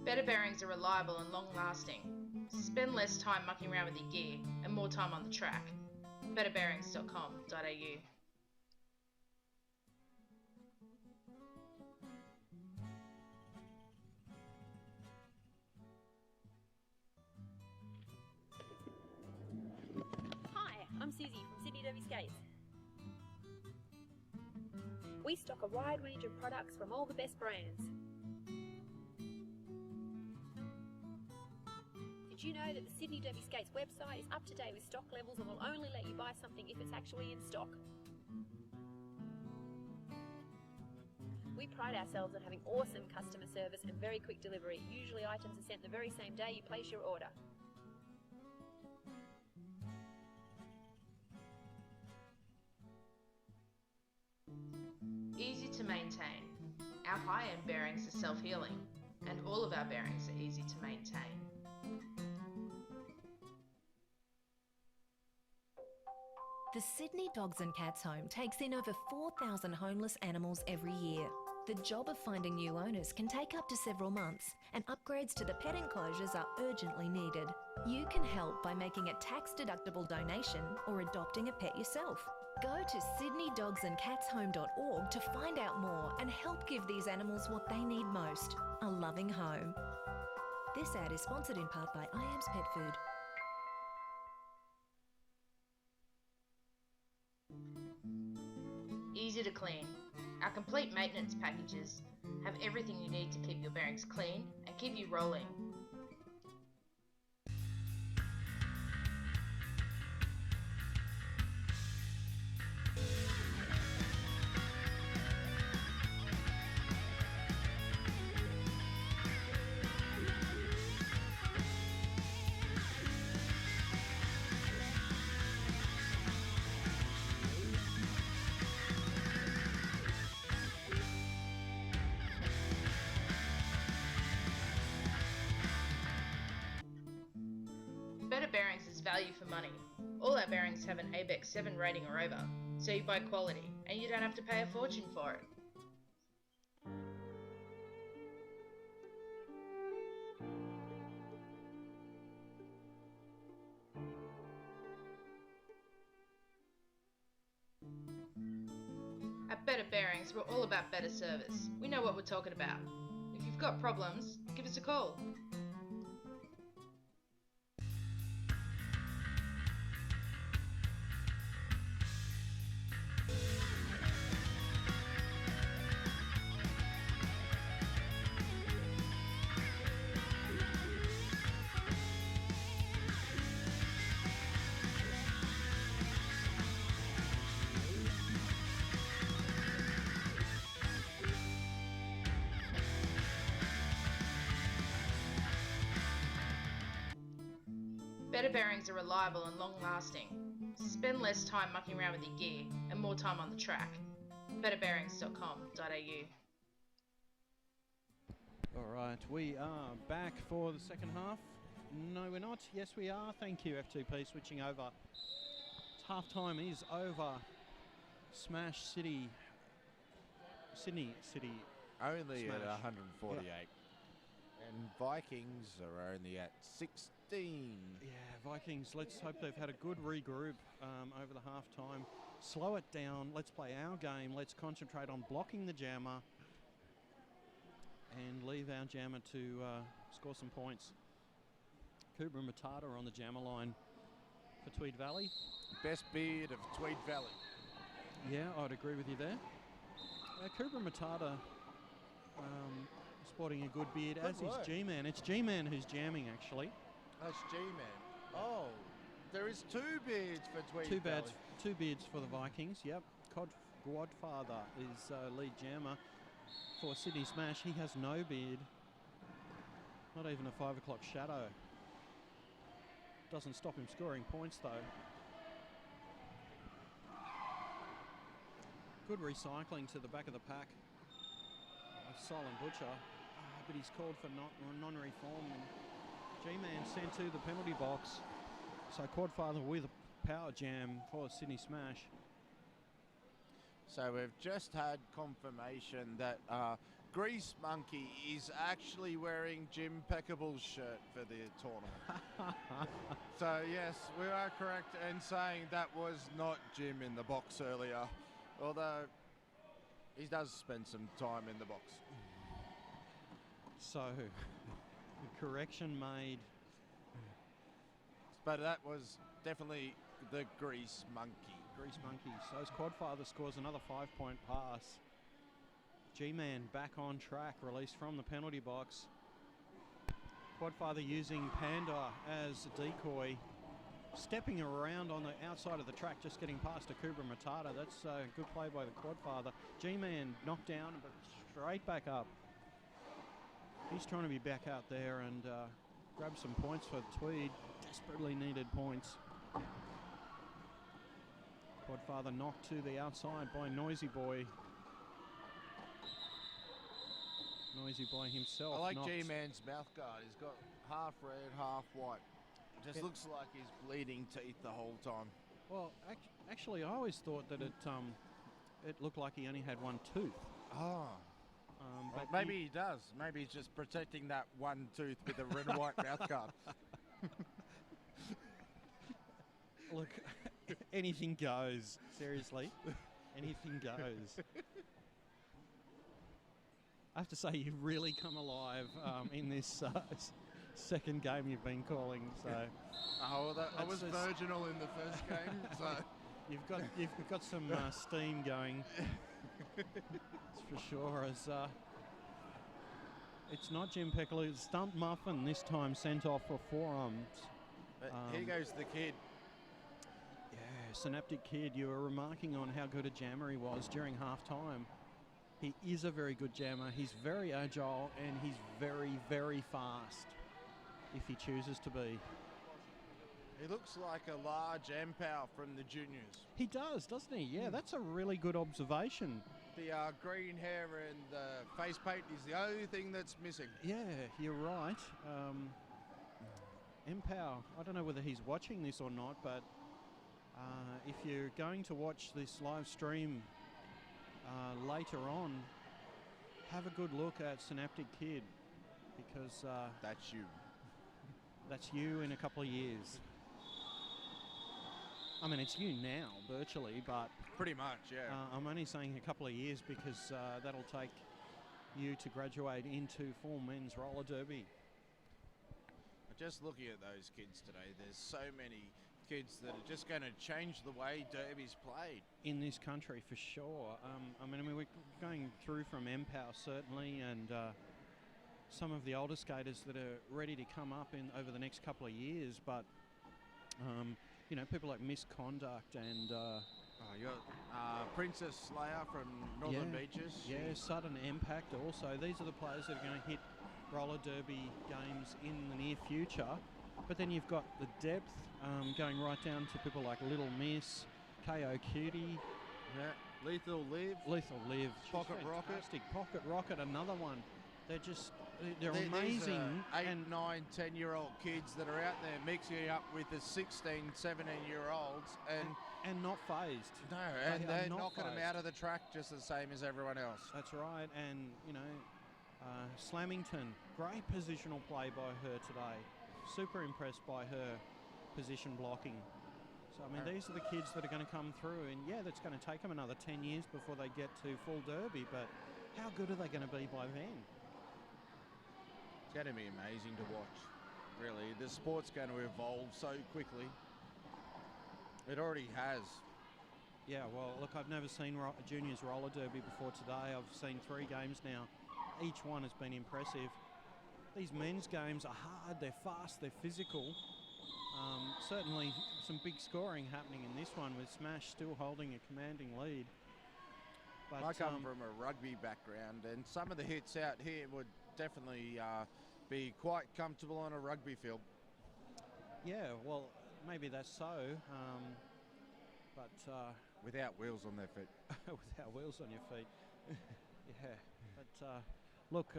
Better Bearings are reliable and long-lasting. Spend less time mucking around with your gear and more time on the track. betterbearings.com.au. Hi, I'm Susie from Sydney Derby Skates. We stock a wide range of products from all the best brands. Did you know that the Sydney Derby Skates website is up to date with stock levels and will only let you buy something if it's actually in stock? We pride ourselves on having awesome customer service and very quick delivery. Usually items are sent the very same day you place your order. Easy to maintain. Our high-end bearings are self-healing, and all of our bearings are easy to maintain. The Sydney Dogs and Cats Home takes in over 4,000 homeless animals every year. The job of finding new owners can take up to several months, and upgrades to the pet enclosures are urgently needed. You can help by making a tax-deductible donation or adopting a pet yourself. Go to sydneydogsandcatshome.org to find out more and help give these animals what they need most, a loving home. This ad is sponsored in part by IAMS Pet Food. Easy to clean. Our complete maintenance packages have everything you need to keep your bearings clean and keep you rolling. Better Bearings is value for money. All our bearings have an ABEX 7 rating or over, so you buy quality, and you don't have to pay a fortune for it. At Better Bearings, we're all about better service. We know what we're talking about. If you've got problems, give us a call. Better Bearings are reliable and long-lasting. Spend less time mucking around with your gear and more time on the track. betterbearings.com.au. All right, we are back for the second half. No, we're not. Yes, we are. Thank you, F2P. Switching over. Half-time is over. Smash City. Sydney City. Only Smash. at 148. And Vikings are only at 16. Yeah, Vikings, let's hope they've had a good regroup over the half-time. Slow it down. Let's play our game. Let's concentrate on blocking the jammer and leave our jammer to score some points. Kubra Matata on the jammer line for Tweed Valley. Best beard of Tweed Valley. Yeah, I'd agree with you there. Kubra Matata sporting a good beard, Good as work. is G-Man. It's G-Man who's jamming, actually. That's G-Man. Oh, there is two beards for Tweed Valley. Two beards for the Vikings, yep. Godfather is lead jammer for Sydney Smash. He has no beard. Not even a 5 o'clock shadow. Doesn't stop him scoring points, though. Good recycling to the back of the pack. Silent Butcher, but he's called for non-reform. G-Man sent to the penalty box. So Quadfather with a power jam for Sydney Smash. So we've just had confirmation that Grease Monkey is actually wearing Jim Peckable's shirt for the tournament. So yes, we are correct in saying that was not Jim in the box earlier, although he does spend some time in the box. So, correction made. But that was definitely the Grease Monkey. Grease Monkey. So as Quadfather scores another 5-point pass. G-Man back on track, released from the penalty box. Quadfather using Panda as a decoy. Stepping around on the outside of the track, just getting past Akubra Matata. That's a good play by the Quadfather. G-Man knocked down, but straight back up. He's trying to be back out there and grab some points for Tweed. Desperately needed points. Quadfather knocked to the outside by Noisy Boy. Noisy Boy himself. I like knocked. G-Man's mouth guard. He's got half red, half white. Just looks like he's bleeding teeth the whole time. Well, actually, I always thought that it looked like he only had one tooth. Oh. But Maybe he does. Maybe he's just protecting that one tooth with a red and white mouth guard. Look, anything goes. Seriously, anything goes. I have to say, you've really come alive in this second game you've been calling. So, Oh, well, I was That's virginal in the first game, so you've got some steam going. That's for sure. As it's not Jim Peckle, it's Stunt Muffin this time sent off for forearms. But here goes the kid. Yeah, Synaptic Kid, you were remarking on how good a jammer he was during half-time. He is a very good jammer. He's very agile and he's very, very fast if he chooses to be. He looks like a large M-Power from the juniors. He does, doesn't he? Yeah, that's a really good observation. The green hair and the face paint is the only thing that's missing. Yeah, you're right. MPower, I don't know whether he's watching this or not, but If you're going to watch this live stream later on, have a good look at Synaptic Kid, because That's you. that's you in a couple of years. I mean, it's you now, virtually, but Pretty much, yeah. I'm only saying a couple of years because that'll take you to graduate into full men's roller derby. Just looking at those kids today, there's so many kids that are just going to change the way derby's played. In this country, for sure. I mean, we're going through from Empower, certainly, and some of the older skaters that are ready to come up in over the next couple of years, but you know, people like Misconduct and You got Princess Slayer from Northern Beaches. yeah, Sudden Impact also. These are the players that are going to hit roller derby games in the near future. But then you've got the depth going right down to people like Little Miss, KO Cutie, Yeah. Lethal Live. Live, Pocket Rocket. fantastic. Pocket Rocket, another one. They're just they're These amazing. are 8, And 9, 10-year-old kids that are out there mixing it up with the 16, 17-year-olds, and not phased. no, They and are they're not knocking them phased. out of the track just the same as everyone else. That's right, and you know, Slammington, great positional play by her today. Super impressed by her position blocking. So I mean, these are the kids that are going to come through, and yeah, that's going to take them another 10 years before they get to full derby. But how good are they going to be by then? It's going to be amazing to watch. Really, the sport's going to evolve so quickly. It already has. Yeah, well, look, I've never seen juniors roller derby before today. I've seen 3 games now. Each one has been impressive. These men's games are hard, they're fast, they're physical. Certainly some big scoring happening in this one, with Smash still holding a commanding lead. But I come from a rugby background, and some of the hits out here would definitely be quite comfortable on a rugby field. yeah, well, maybe that's so. But Without wheels on their feet. without wheels on your feet. Yeah, but look,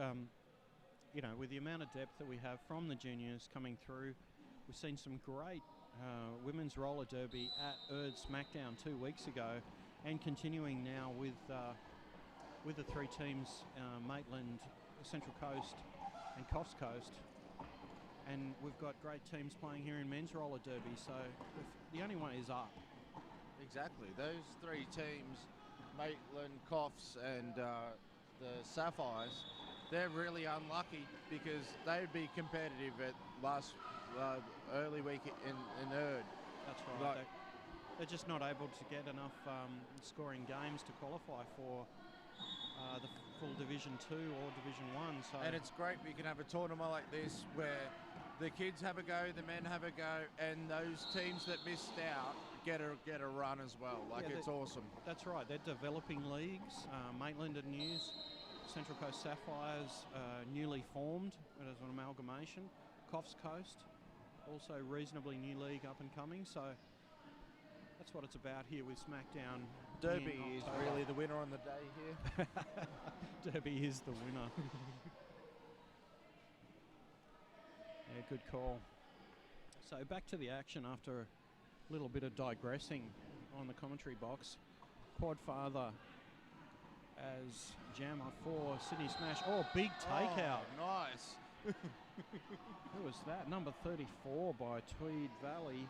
you know, with the amount of depth that we have from the juniors coming through, we've seen some great women's roller derby at ERRD Smackdown 2 weeks ago, and continuing now with the 3 teams, Maitland, Central Coast and Coffs Coast. And we've got great teams playing here in men's roller derby, so the only way is up. Exactly. Those 3 teams, Maitland, Coffs and the Sapphires, they're really unlucky because they'd be competitive at last early week in ERRD. That's right. Like- They're just not able to get enough scoring games to qualify for the full Division 2 or Division 1. So And it's great we can have a tournament like this where the kids have a go, the men have a go, and those teams that missed out get a run as well. Like, Yeah, it's awesome. that's right. They're developing leagues. Maitland and News, Central Coast Sapphires, newly formed as an amalgamation. Coffs Coast, also reasonably new league up and coming. So that's what it's about here with Smackdown. Derby in is October. really the winner on the day here. Derby is the winner. Yeah, good call. So back to the action after a little bit of digressing on the commentary box. Quad father as jammer for Sydney Smash. Oh, big takeout. Oh, nice. Who was that? Number 34 by Tweed Valley.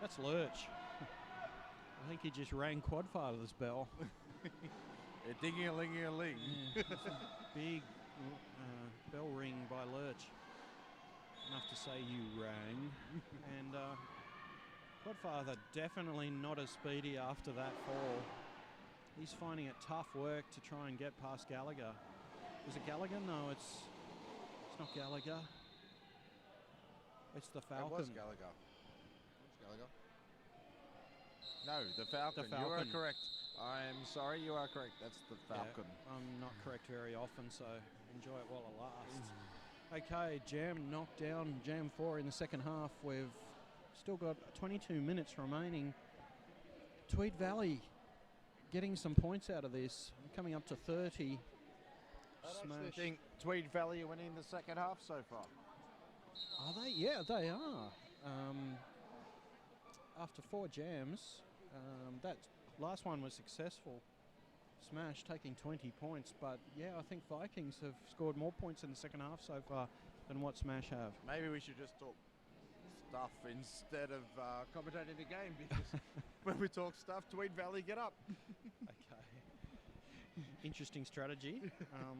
That's Lurch. I think he just rang Quadfather's bell. Ding-a-ling-a-ling. Yeah, that's a big bell ring by Lurch. Enough to say you rang. And Quadfather definitely not as speedy after that fall. He's finding it tough work to try and get past Gallagher. Is it Gallagher? No, it's not Gallagher. It's the Falcon. It was Gallagher. Gallagher? No, the Falcon. The You are Falcon. correct. I am sorry, you are correct. That's the Falcon. Yeah, I'm not correct very often, so enjoy it while it lasts. Okay, Jam knocked down Jam 4 in the second half. We've still got 22 minutes remaining. Tweed Valley getting some points out of this, coming up to 30. I actually Smash. think Tweed Valley are winning the second half so far. Are they? Yeah, they are. after 4 jams, that last one was successful. Smash taking 20 points, but yeah, I think Vikings have scored more points in the second half so far than what Smash have. Maybe we should just talk stuff instead of commentating the game, because when we talk stuff, Tweed Valley get up. Okay. Interesting strategy.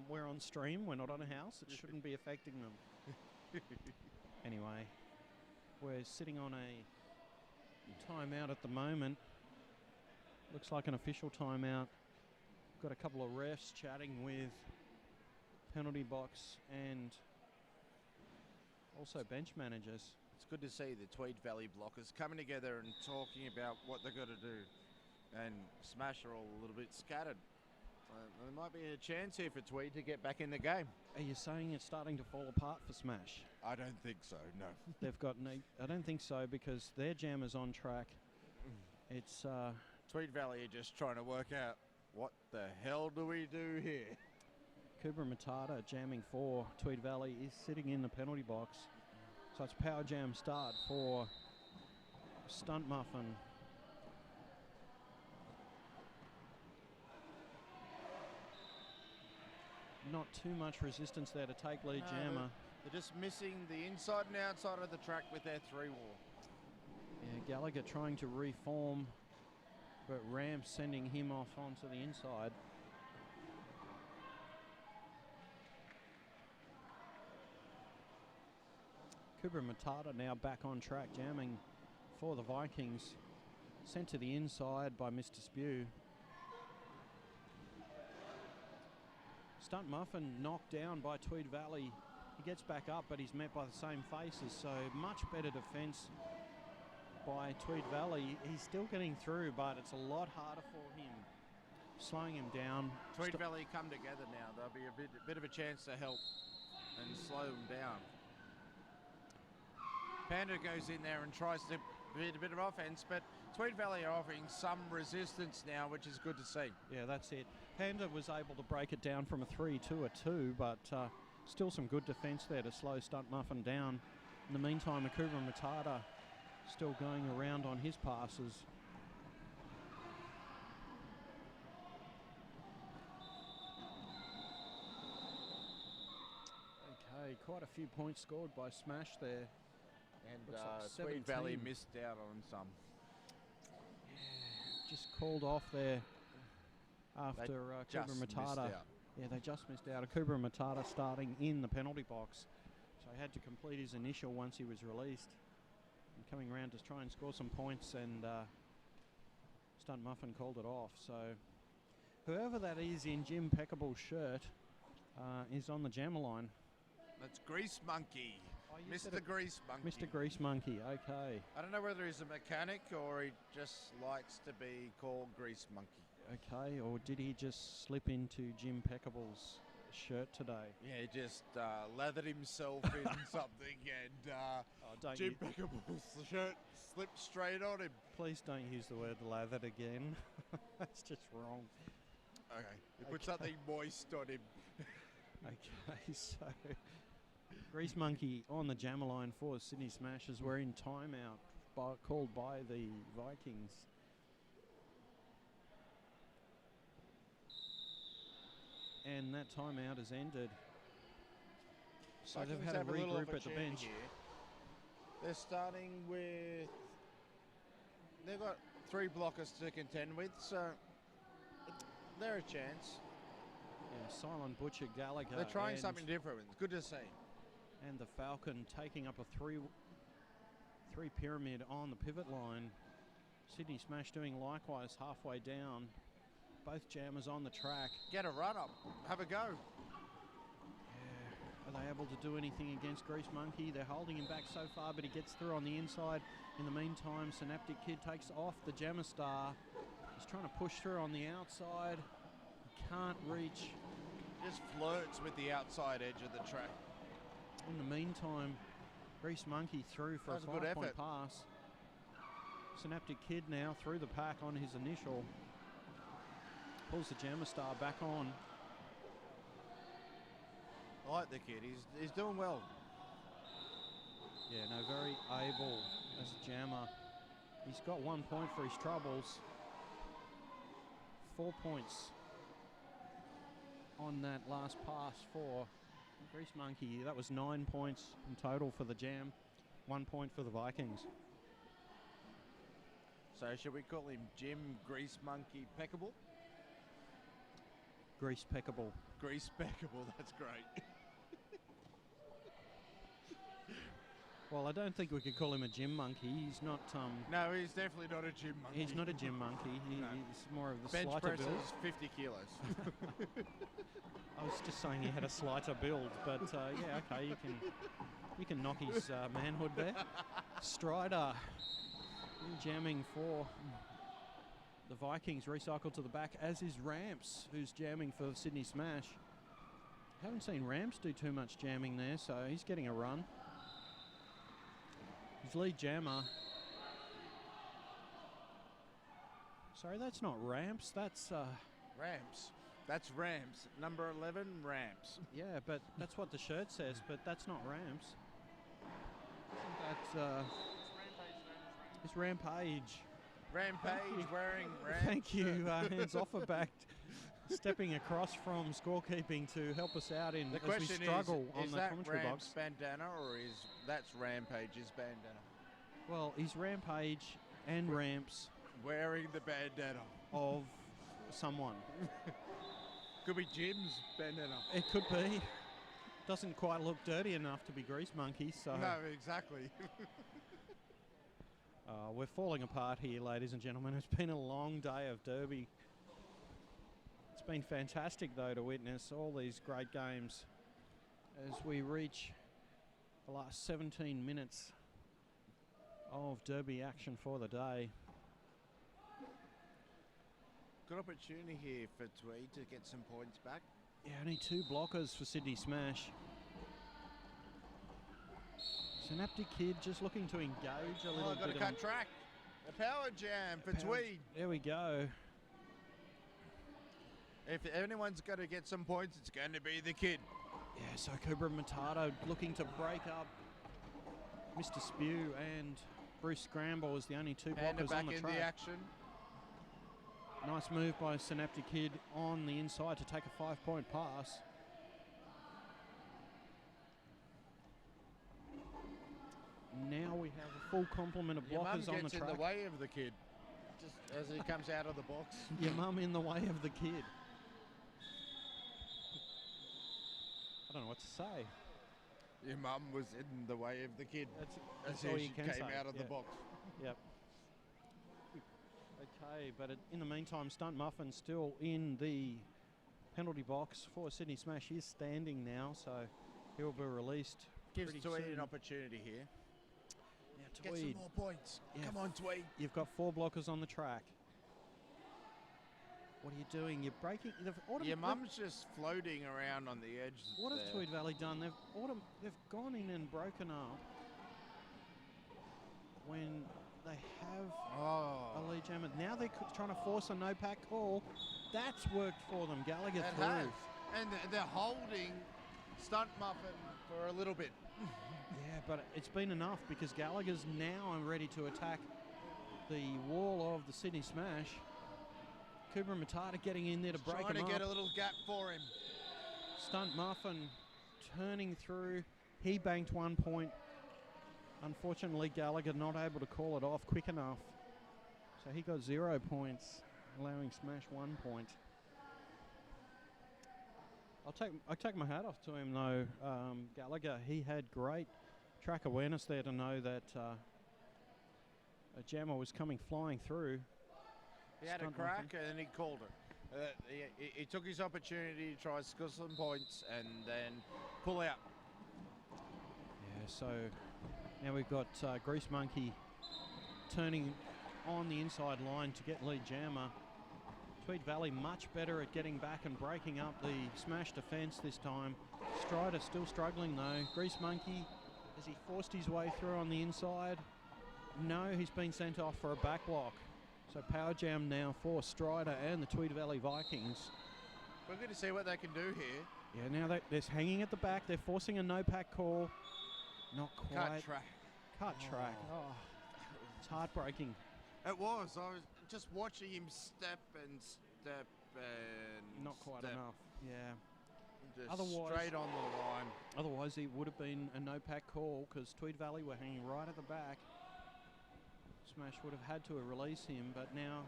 We're on stream, we're not on a house. It shouldn't be affecting them. Anyway, we're sitting on a timeout at the moment. Looks like an official timeout. Got a couple of refs chatting with penalty box and also bench managers. It's good to see the Tweed Valley blockers coming together and talking about what they're going to do. And Smash are all a little bit scattered. There might be a chance here for Tweed to get back in the game. Are you saying it's starting to fall apart for Smash? I don't think so, no. They've got I don't think so, because their jam is on track. It's Tweed Valley are just trying to work out, what the hell do we do here? Kubra Matata jamming for Tweed Valley is sitting in the penalty box. So it's power jam start for Stunt Muffin. Not too much resistance there to take lead jammer. They're just missing the inside and outside of the track with their 3-wall. Yeah, Gallagher trying to reform, but Ramp sending him off onto the inside. Kubra Matata now back on track, jamming for the Vikings. Sent to the inside by Mr. Spew. Stunt Muffin knocked down by Tweed Valley. He gets back up, but he's met by the same faces, so much better defence by Tweed Valley. He's still getting through, but it's a lot harder for him, slowing him down. Tweed Valley come together now. There'll be a bit of a chance to help and slow them down. Panda goes in there and tries to beat a bit of offense, but Tweed Valley are offering some resistance now, which is good to see. Yeah, that's it. Panda was able to break it down from a 3 to a 2, but still some good defence there to slow Stunt Muffin down. In the meantime, Akubra Matata still going around on his passes. Okay, quite a few points scored by Smash there. And like Tweed Valley 17. missed out on some. Just called off there after just Akubra missed Matata. out. Yeah, they just missed out. Akubra Matata starting in the penalty box. So he had to complete his initial once he was released. And coming around to try and score some points, and Stunt Muffin called it off. So whoever that is in Jim Peckable's shirt is on the jammer line. That's Grease Monkey. Oh, you said Mr. it. Grease Monkey. Mr. Grease Monkey, okay. I don't know whether he's a mechanic or he just likes to be called Grease Monkey. Okay, or did he just slip into Jim Peckable's shirt today? Yeah, he just lathered himself in something, and Jim Peckable's shirt slipped straight on him. Please don't use the word lathered again. That's just wrong. Okay, he put something moist on him. Okay, so Grease Monkey on the jammer line for Sydney Smashers. We're in timeout called by the Vikings. And that timeout has ended. So Vikings they've had a have little regroup at the bench. here. They're starting with... They've got 3 blockers to contend with, so they're a chance. Yeah, Silent Butcher, Gallagher. They're trying and- something different. It's good to see. And the Falcon taking up a three pyramid on the pivot line. Sydney Smash doing likewise halfway down. Both jammers on the track. Get a run up. Have a go. Yeah. Are they able to do anything against Grease Monkey? They're holding him back so far, but he gets through on the inside. In the meantime, Synaptic Kid takes off the Jammer Star. He's trying to push through on the outside. He can't reach. Just flirts with the outside edge of the track. In the meantime, Grease Monkey through for That was a a good 5-point effort. pass. Synaptic Kid now through the pack on his initial. Pulls the Jammer Star back on. I like the kid. He's doing well. Yeah, no, very able as a jammer. He's got 1 point for his troubles. 4 points on that last pass for Grease Monkey. That was 9 points in total for the Jam. 1 point for the Vikings. So should we call him Jim Grease Monkey Peckable? Grease Peckable. Grease Peckable, that's great. Well, I don't think we could call him a gym monkey. He's not. No, he's definitely not a gym monkey. He's not a gym monkey. No. He's more of the Bench slighter presses build. 50 kilos. I was just saying he had a slighter build, but yeah, okay, you can knock his manhood there. Strider jamming for the Vikings, recycled to the back, as is Ramps, who's jamming for the Sydney Smash. Haven't seen Ramps do too much jamming there, so he's getting a run. His lead jammer. Sorry, that's not Ramps. That's Ramps. That's Ramps. Number 11, Ramps. yeah, but that's what the shirt says. But that's not Ramps. That's it's Rampage. Rampage wearing Ramps. Thank you, hands off a back, stepping across from scorekeeping to help us out in The as we question struggle on is the that commentary Ramps box. bandana or is that's Rampage's bandana? Well, he's Rampage and Ramps Wearing the bandana. of someone. Could be Jim's bandana. It could be. Doesn't quite look dirty enough to be Grease Monkey, so No, exactly. we're falling apart here, ladies and gentlemen. It's been a long day of Derby. It's been fantastic, though, to witness all these great games as we reach the last 17 minutes of Derby action for the day. Good opportunity here for Tweed to get some points back. Yeah, only 2 blockers for Sydney Smash. Synaptic Kid just looking to engage a little Got bit. to cut track. A power jam for Tweed. There we go. If anyone's got to get some points, it's going to be the kid. Yeah, so Cobra Matado looking to break up Mr. Spew, and Bruce Scramble is the only 2 And blockers back on the in track. the action. Nice move by Synaptic Kid on the inside to take a 5-point pass. Now we have a full complement of Your mum blockers on the gets in track. the way of the kid just as he comes out of the box. Your mum in the way of the kid. I don't know what to say. Your mum was in the way of the kid That's as all she you can came say. out of the Yeah. box. Yep. Okay, but in the meantime, Stunt Muffin still in the penalty box for Sydney Smash. He's standing now, so he'll be released. Gives pretty Tweed soon. an opportunity here. Now, Get Tweed, some more points. Yeah. Come on, Tweed. you've got 4 blockers on the track. What are you doing? You're breaking. Your mum's just floating around on the edge. What have there. Tweed Valley done? They've gone in and broken up when they have a lead jammer. Now they're trying to force a no-pack call. That's worked for them. Gallagher It through. has. And they're holding Stunt Muffin for a little bit. Yeah, but it's been enough because Gallagher's now ready to attack the wall of the Sydney Smash. Cooper Matata getting in there to break Trying him to get up. a little gap for him. Stunt Muffin turning through. He banked 1 point. Unfortunately, Gallagher not able to call it off quick enough. So he got 0 points, allowing Smash 1 point. I take my hat off to him though, Gallagher. He had great track awareness there to know that a jammer was coming flying through. He had a Stunt crack Muffin. and then he called it. He took his opportunity to try to score some points and then pull out. Yeah, so now we've got Grease Monkey turning on the inside line to get lead jammer. Tweed Valley much better at getting back and breaking up the Smash defence this time. Strider still struggling though. Grease Monkey, has he forced his way through on the inside? No, he's been sent off for a back block. So power jam now for Strider and the Tweed Valley Vikings. We're going to see what they can do here. Yeah, now they're hanging at the back. They're forcing a no-pack call. Not quite. Cut track. Cut track. Oh, it's heartbreaking. It was. I was just watching him step and step and Not quite step. enough. Yeah. Just Otherwise- straight on the line. Otherwise, it would have been a no-pack call because Tweed Valley were hanging right at the back. Smash would have had to release him, but now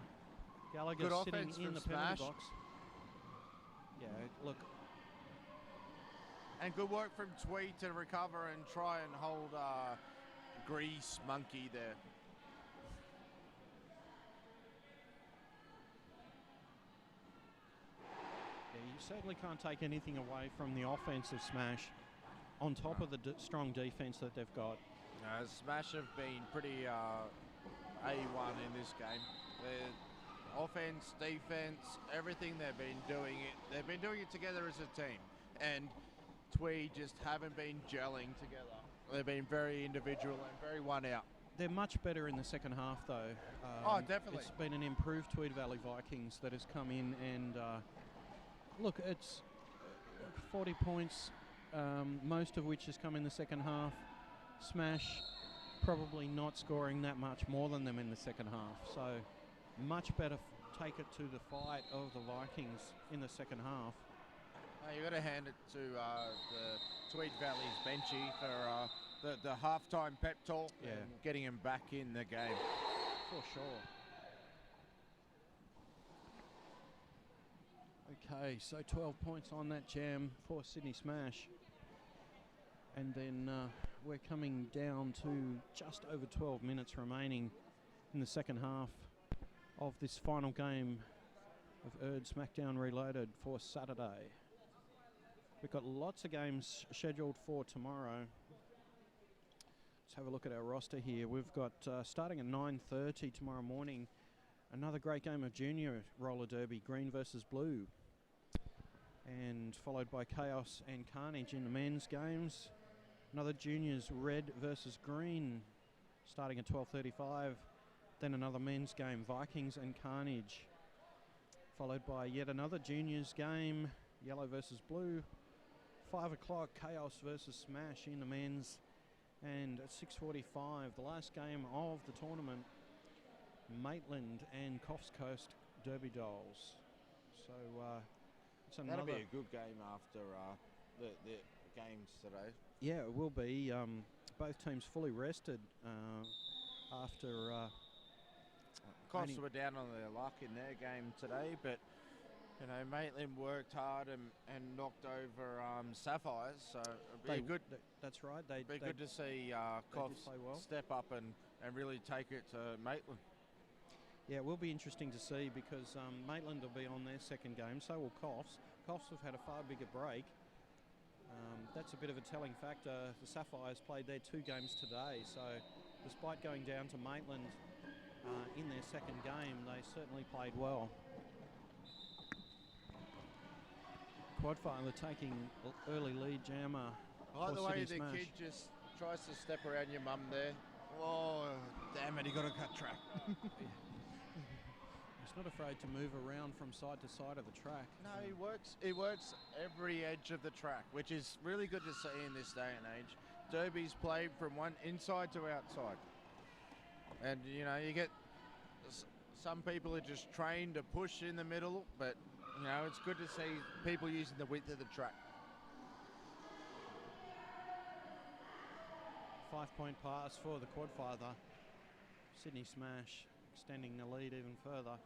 Gallagher's Good sitting offense in from the penalty Smash. box. Yeah, look, And good work from Tweed to recover and try and hold Grease Monkey there. yeah, you certainly can't take anything away from the offense of Smash on top of the strong defense that they've got. Smash have been pretty A1 in this game. Their offense, defense, everything they've been doing it together as a team. And Tweed just haven't been gelling together. They've been very individual and very one out. They're much better in the second half, though. Oh, definitely. It's been an improved Tweed Valley Vikings that has come in and look, it's 40 points, most of which has come in the second half. Smash probably not scoring that much more than them in the second half. So much better take it to the fight of the Vikings in the second half. You got to hand it to the Tweed Valley's benchy for the halftime pep talk Yeah. and getting him back in the game. For sure. Okay, so 12 points on that jam for Sydney Smash. And then we're coming down to just over 12 minutes remaining in the second half of this final game of ERRD SmackDown Reloaded for Saturday. We've got lots of games scheduled for tomorrow. Let's have a look at our roster here. We've got starting at 9:30 tomorrow morning, another great game of junior roller derby, green versus blue, and followed by chaos and carnage in the men's games. Another juniors red versus green, starting at 12:35. Then another men's game, Vikings and carnage, followed by yet another juniors game, yellow versus blue. 5 o'clock, chaos versus smash in the men's. And at 6:45, the last game of the tournament, Maitland and Coffs Coast Derby Dolls. So it's another. That'll be a good game after the games today. Yeah, it will be. Both teams fully rested after. Coffs were down on their luck in their game today, but you know Maitland worked hard and knocked over Sapphires, so it'll be good. That's right. Be good to see Coffs play well. step up and really take it to Maitland. Yeah, it will be interesting to see because Maitland will be on their second game, so will Coffs. Coffs have had a far bigger break. That's a bit of a telling factor. The Sapphires played their 2 games today, so despite going down to Maitland in their second game, they certainly played well. Quadfather taking early lead jammer. I like for the way Sydney the Smash. kid just tries to step around your mum there. Oh, damn it, he got a cut track. He's not afraid to move around from side to side of the track. No, he works every edge of the track, which is really good to see in this day and age. Derby's played from one inside to outside. And, you know, you get some people are just trained to push in the middle, but, you know, it's good to see people using the width of the track. 5-point pass for the Quadfather. Sydney Smash extending the lead even further.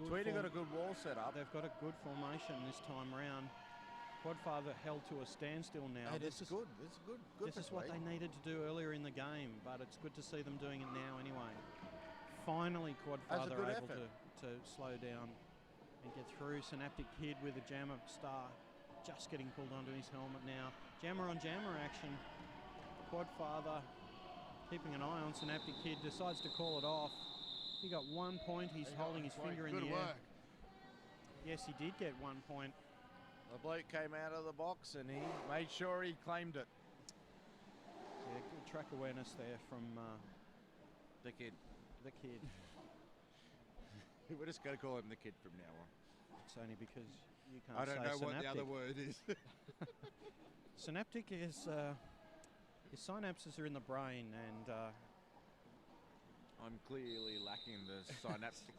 Tweed got a good wall set up. They've got a good formation this time round. Quadfather held to a standstill now. Hey, this is good. This is good. Good This for is what Tweed. they needed to do earlier in the game, but it's good to see them doing it now anyway. Finally, Quadfather good able effort. to slow down and get through. Synaptic Kid with a jammer star just getting pulled onto his helmet now. Jammer on jammer action. Quadfather keeping an eye on Synaptic Kid, decides to call it off. He got 1 point. He's holding his finger in the Good air. work. Yes, he did get 1 point. The bloke came out of the box and he made sure he claimed it. Yeah, good track awareness there from The kid. the kid. We're just going to call him the kid from now on. It's only because you can't I don't say know what the synaptic. other word is. Synaptic is his synapses are in the brain, and I'm clearly lacking the synaptic.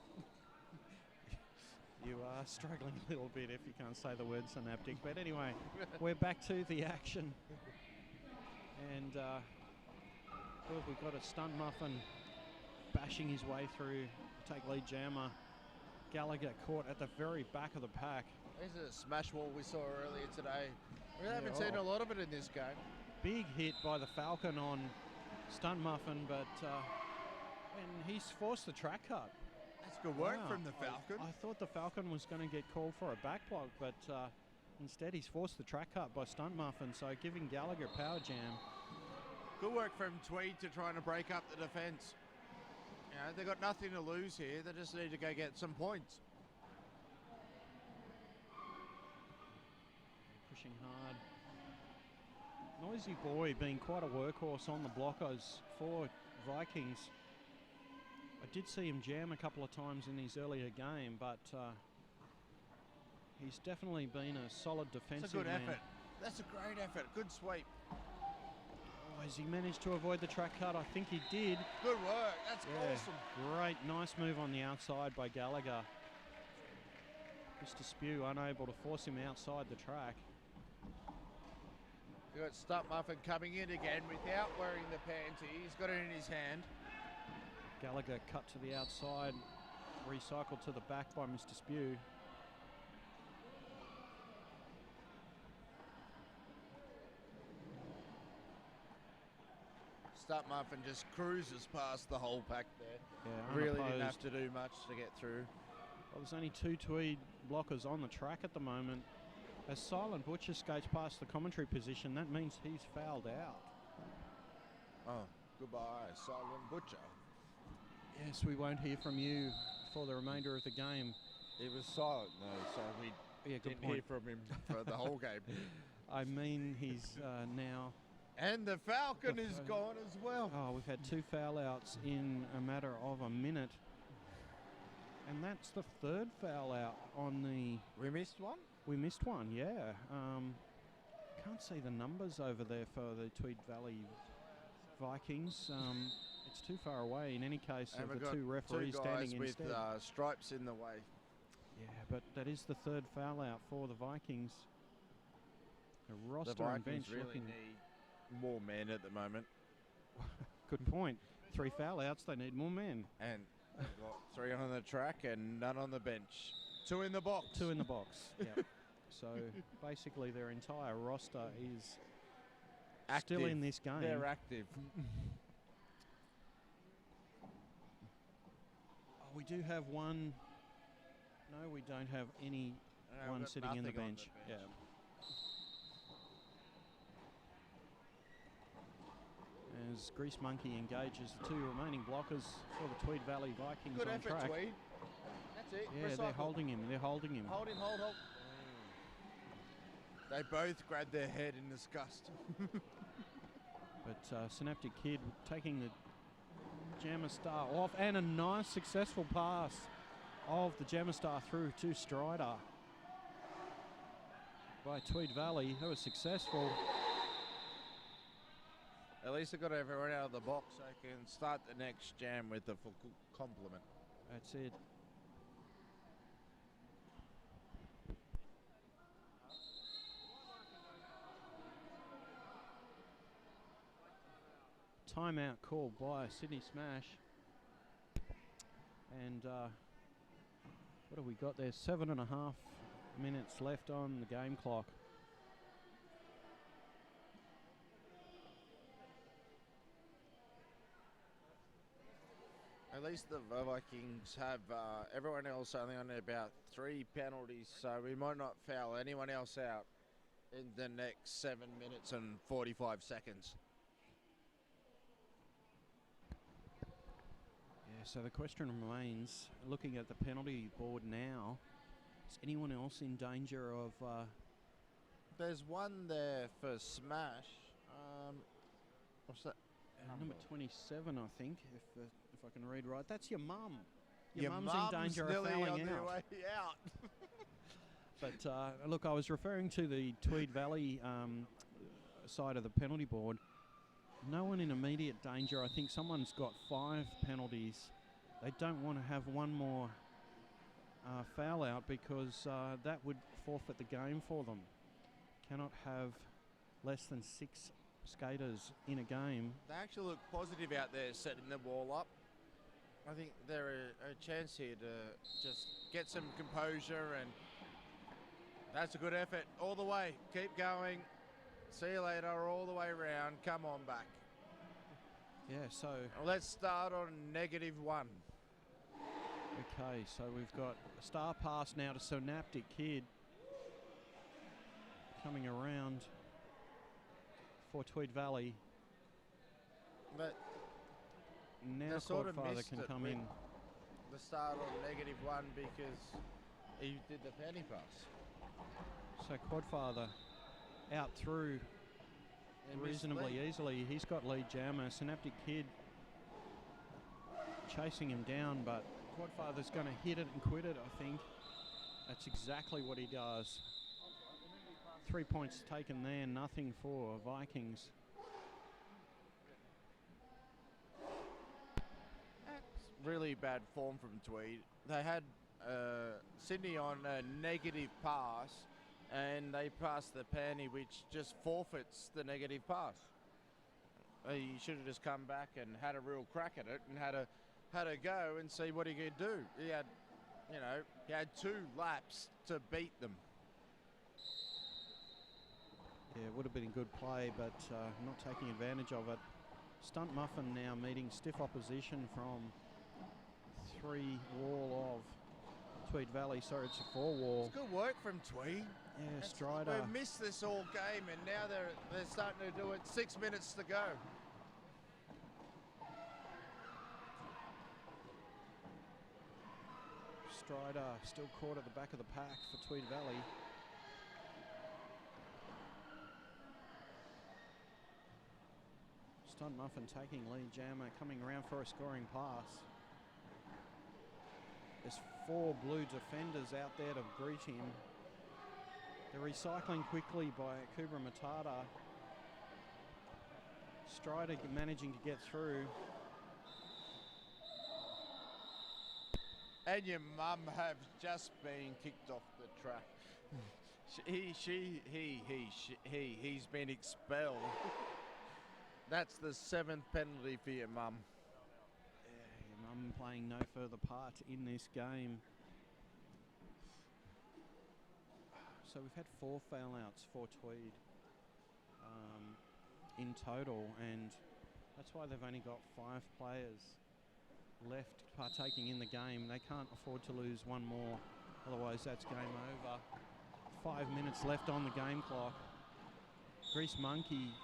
You are struggling a little bit if you can't say the word synaptic. But anyway, we're back to the action. And we've got a stunt muffin bashing his way through to take lead jammer. Gallagher caught at the very back of the pack. This is a smash wall we saw earlier today. We haven't Yeah, seen a lot of it in this game. Big hit by the Falcon on stunt muffin, but and he's forced the track cut. That's good work Wow. from the Falcon. I thought the Falcon was going to get called for a back block, but instead he's forced the track cut by stunt muffin, so giving Gallagher a power jam. Good work from Tweed to trying to break up the defence. You know, they've got nothing to lose here. They just need to go get some points. Pushing hard. Noisy Boy being quite a workhorse on the blockers for Vikings. I did see him jam a couple of times in his earlier game, but he's definitely been a solid defensive That's a good man. effort. That's a great effort. Good sweep. Oh, has he managed to avoid the track cut? I think he did. Good work. That's Yeah, awesome. great, nice move on the outside by Gallagher. Mr. Spew unable to force him outside the track. You got Stunt Muffin coming in again without wearing the panty. He's got it in his hand. Gallagher cut to the outside, recycled to the back by Mr. Spew. Stunt Muffin just cruises past the whole pack there. Yeah, Really didn't unopposed. have to do much to get through. Well, there's only 2 Tweed blockers on the track at the moment. As Silent Butcher skates past the commentary position, that means he's fouled out. Oh, goodbye, Silent Butcher. Yes, we won't hear from you for the remainder of the game. He was silent though, so we Yeah, good didn't hear point. from him for the whole game. I mean, he's now... And the Falcon The is Fal- gone as well. Oh, we've had 2 foul outs in a matter of a minute. And that's the 3rd foul out on the... We missed one? We missed one, yeah. Can't see the numbers over there for the Tweed Valley Vikings. It's too far away in any case And of we've the got 2 referees two guys standing with instead. stripes in the way. Yeah, but that is the 3rd foul out for the Vikings. The roster The and Vikings bench really looking... need more men at the moment. Good point. 3 foul outs, they need more men. And they've got 3 on the track and none on the bench. 2 in the box. 2 in the box, yeah. So basically their entire roster is still in this game. They're active. Oh, we do have one. No, we don't have any No, one we've got sitting in the nothing on bench. Yeah. As Grease Monkey engages the 2 remaining blockers for the Tweed Valley Vikings Good on effort, track. Tweed. That's it. Yeah, they're Recycle. holding him. They're holding him. Hold him, hold. They both grabbed their head in disgust. But Synaptic Kid taking the Jammer Star off, and a nice successful pass of the Jammer Star through to Strider by Tweed Valley. That was successful. At least they got everyone out of the box so they can start the next jam with the full complement. That's it. Timeout called by Sydney Smash. And what have we got there? 7.5 minutes left on the game clock. At least the Vikings have everyone else only on about 3 penalties, so we might not foul anyone else out in the next 7 minutes and 45 seconds. Yeah, so the question remains, looking at the penalty board now, is anyone else in danger of... There's one there for Smash. What's that? number 27, I think, if I can read right. That's your mum. Your mum's in danger of nearly fouling on their out. way out. But look, I was referring to the Tweed Valley side of the penalty board. no one in immediate danger. I think someone's got 5 penalties. They don't want to have one more foul out because that would forfeit the game for them. Cannot have less than 6 skaters in a game. They actually look positive out there setting the ball up. I think they're a chance here to just get some composure, and that's a good effort all the way. Keep going. See you later all the way around. Come on back. Yeah, so... Let's start on -1. Okay, so we've got a star pass now to Synaptic Kid. Coming around for Tweed Valley. But now they sort of Quadfather missed can it come with in. the start on -1 because he did the penny pass. So Quadfather out through He missed reasonably lead. easily. He's got lead jammer. Synaptic Kid chasing him down, but Quadfather's going to hit it and quit it, I think. That's exactly what he does. 3 points taken there, nothing for Vikings. That's really bad form from Tweed. They had Sydney on a negative pass, and they passed the penny, which just forfeits the negative pass. He should have just come back and had a real crack at it and had a go and see what he could do. He had, he had 2 laps to beat them. Yeah, it would have been a good play, but not taking advantage of it. Stunt Muffin now meeting stiff opposition from 3 wall of Tweed Valley. Sorry, it's a 4 wall. It's good work from Tweed. Yeah, Strider. We've missed this all game, and now they're starting to do it. 6 minutes to go. Strider still caught at the back of the pack for Tweed Valley. Stunt Muffin taking lead jammer, coming around for a scoring pass. There's 4 blue defenders out there to greet him. They're recycling quickly by Kubra Matata. Strider managing to get through. And your mum have just been kicked off the track. He's been expelled. That's the 7th penalty for your mum. Yeah, your mum playing no further part in this game. So we've had 4 foul outs for Tweed in total, and that's why they've only got 5 players left partaking in the game. They can't afford to lose one more, otherwise that's game over. 5 minutes left on the game clock. Grease Monkey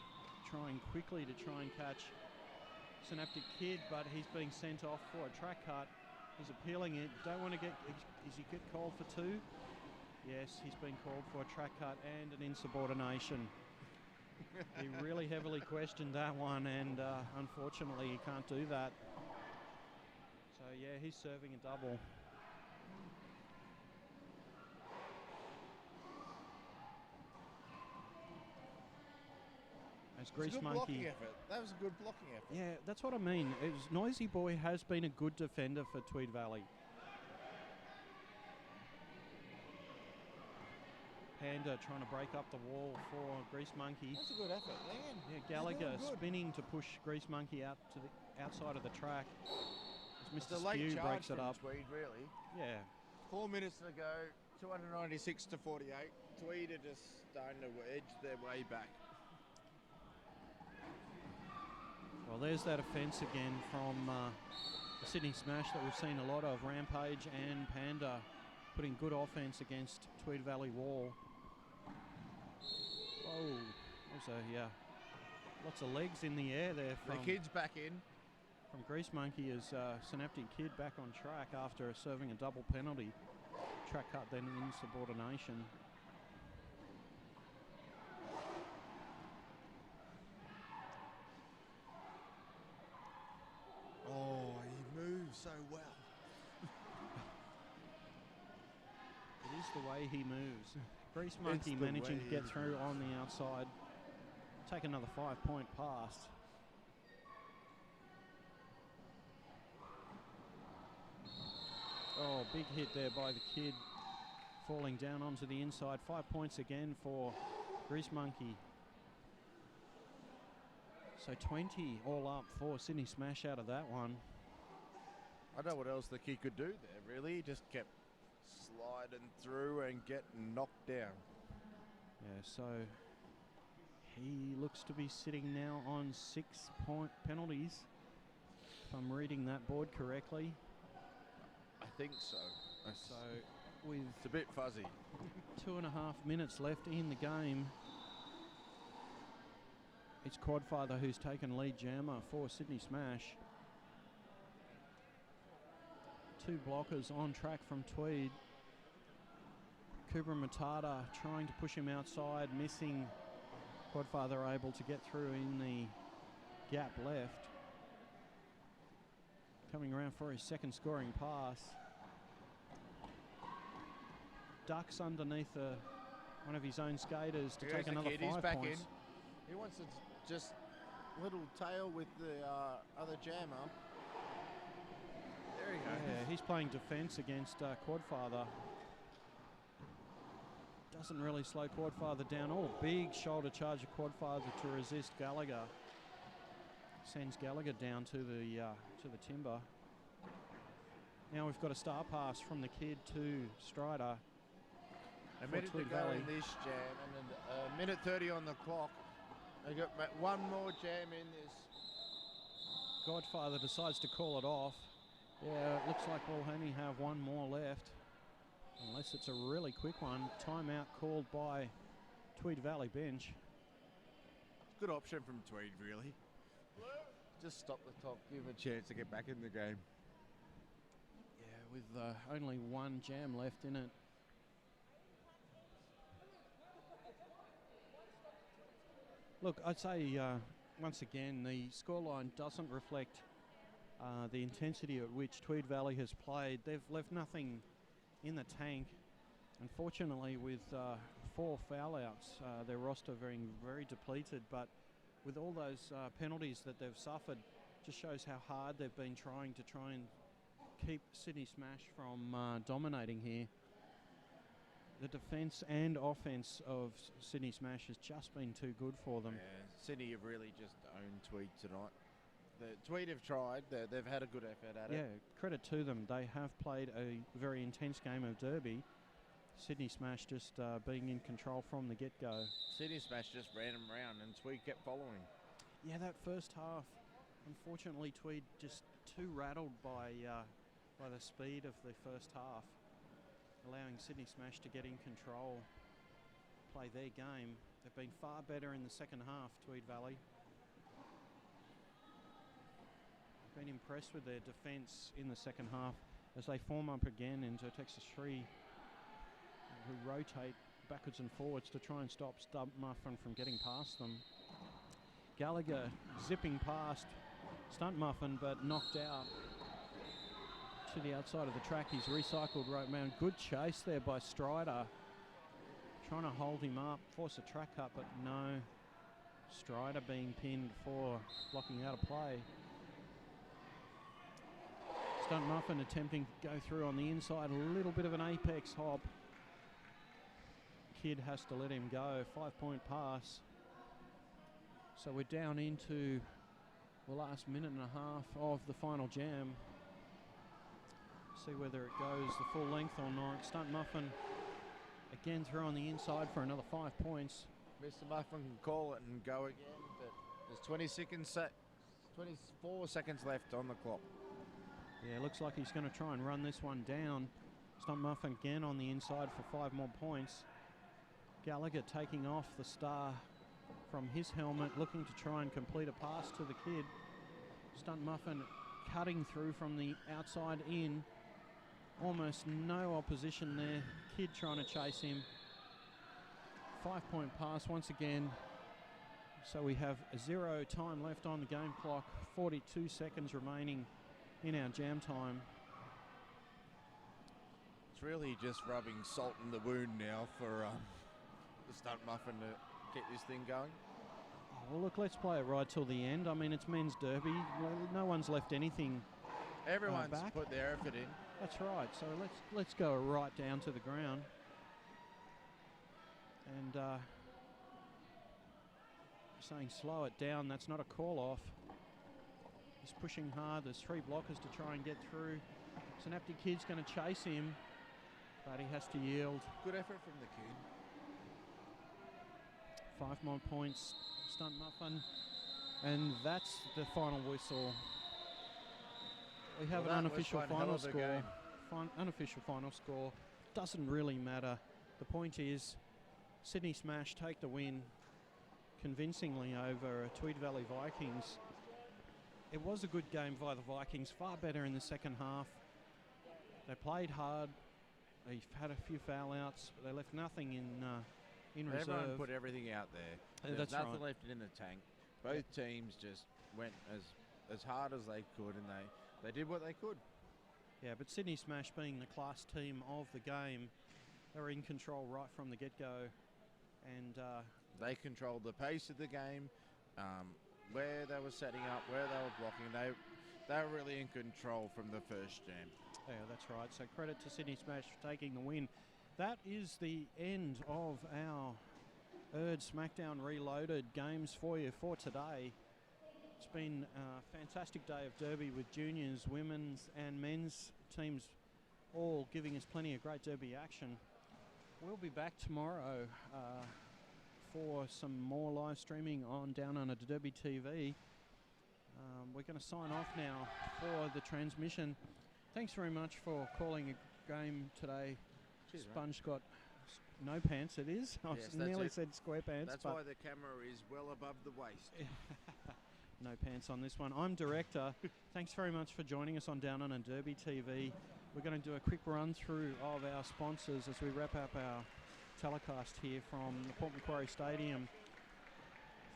trying quickly to try and catch Synaptic Kid, but he's being sent off for a track cut. He's appealing it. Don't want to get... Is he get called for 2? Yes, he's been called for a track cut and an insubordination. He really heavily questioned that one, and unfortunately he can't do that. So yeah, he's serving a double. As Grease Monkey. Blocking effort. That was a good blocking effort. Yeah, that's what I mean. Noisy Boy has been a good defender for Tweed Valley. Panda trying to break up the wall for Grease Monkey. That's a good effort, man. Yeah, Gallagher spinning to push Grease Monkey out to the outside of the track. As Mr. Spew breaks it up. Tweed, really. Yeah. 4 minutes to go, 296 to 48. Tweed are just starting to edge their way back. Well, there's that offence again from the Sydney Smash that we've seen a lot of. Rampage and Panda putting good offence against Tweed Valley Wall. Oh, there's lots of legs in the air there from The kid's back in. From Grease Monkey as Synaptic Kid back on track after serving a double penalty. Track cut, then insubordination. Oh, he moves so well. It is the way he moves. Grease Monkey the managing way to get he through on the outside. Take another 5-point pass. Oh, big hit there by the kid, falling down onto the inside. 5 points again for Grizz Monkey. So 20 all up for Sydney Smash out of that one. I don't know what else the kid could do there, really. He just kept sliding through and getting knocked down. Yeah, so he looks to be sitting now on 6-point penalties, if I'm reading that board correctly. I think so. So with It's a bit fuzzy. 2.5 minutes left in the game, it's Quadfather who's taken lead jammer for Sydney Smash. 2 blockers on track from Tweed. Kubra Matata trying to push him outside, missing. Quadfather able to get through in the gap left. Coming around for his second scoring pass. Ducks underneath one of his own skaters to take another 5 He's back points. in. He wants to just little tail with the other jammer. There he goes. Yeah, he's playing defence against Quadfather. Doesn't really slow Quadfather down. Oh, big shoulder charge of Quadfather to resist Gallagher. Sends Gallagher down to the timber. Now we've got a star pass from the kid to Strider. A for minute to Tweed go Valley. in this jam, and a minute 30 on the clock. They got one more jam in this. Godfather decides to call it off. Yeah, it looks like we'll only have one more left, unless it's a really quick one. Timeout called by Tweed Valley bench. Good option from Tweed, really. Just stop the clock, give him a chance to get back in the game. Yeah, with only one jam left in it. Look, I'd say once again the scoreline doesn't reflect the intensity at which Tweed Valley has played. They've left nothing in the tank. Unfortunately, with 4 foul outs, their roster being very depleted, but with all those penalties that they've suffered, just shows how hard they've been trying and keep Sydney Smash from dominating here. The defence and offence of Sydney Smash has just been too good for them. Yeah, Sydney have really just owned Tweed tonight. The Tweed have tried. They've had a good effort at it. Yeah, credit to them. They have played a very intense game of derby. Sydney Smash just being in control from the get-go. Sydney Smash just ran them around and Tweed kept following. Yeah, that first half, unfortunately, Tweed just too rattled by the speed of the first half, allowing Sydney Smash to get in control, play their game. They've been far better in the second half, Tweed Valley. Been impressed with their defence in the second half as they form up again into Texas 3, who rotate backwards and forwards to try and stop Stunt Muffin from getting past them. Gallagher zipping past Stunt Muffin, but knocked out to the outside of the track. He's recycled right round. Good chase there by Strider, trying to hold him up, force a track cut, but no. Strider being pinned for blocking out of play. Stunt Muffin attempting to go through on the inside, a little bit of an apex hop. Kid has to let him go. 5-point pass. So we're down into the last minute and a half of the final jam. See whether it goes the full length or not. Stunt Muffin again through on the inside for another 5 points. Mr. Muffin can call it and go again, but there's 24 seconds left on the clock. Yeah, looks like he's going to try and run this one down. Stunt Muffin again on the inside for 5 more points. Gallagher taking off the star from his helmet, looking to try and complete a pass to the kid. Stunt Muffin cutting through from the outside in. Almost no opposition there. Kid trying to chase him. 5-point pass once again. So we have 0 time left on the game clock. 42 seconds remaining in our jam time. It's really just rubbing salt in the wound now for the Stunt Muffin to get this thing going. Well, look, let's play it right till the end. I mean, it's men's derby. No one's left anything Everyone's back. put their effort in. That's right. So let's go right down to the ground. And saying slow it down. That's not a call off. He's pushing hard. There's 3 blockers to try and get through. Synaptic Kid's going to chase him, but he has to yield. Good effort from the kid. 5 more points. Stunt Muffin. And that's the final whistle. We have Well, an that was unofficial one hell final of a score. game. Unofficial final score. Doesn't really matter. The point is, Sydney Smash take the win convincingly over Tweed Valley Vikings. It was a good game by the Vikings, far better in the second half. They played hard. They had a few foul outs, but they left nothing in reserve. Everyone put everything out there. There's That's nothing right. left in the tank. Both teams just went as hard as they could, and they did what they could. Yeah, but Sydney Smash being the class team of the game, they were in control right from the get-go. And They controlled the pace of the game, where they were setting up, where they were blocking. They were really in control from the first jam. yeah, that's right. So credit to Sydney Smash for taking the win. That is the end of our ERRD SmackDown Reloaded games for you for today. It's been a fantastic day of derby with juniors, women's and men's teams all giving us plenty of great derby action. We'll be back tomorrow for some more live streaming on Downunder Derby TV. We're going to sign off now for the transmission. Thanks very much for calling a game today. Cheers, mate. Sponge got no pants, it is. I Yes, that's nearly it. said square pants. That's but why the camera is well above the waist. no pants on this one. I'm Director. Thanks very much for joining us on Downunder Derby TV. We're going to do a quick run through of our sponsors as we wrap up our telecast here from the Port Macquarie Stadium.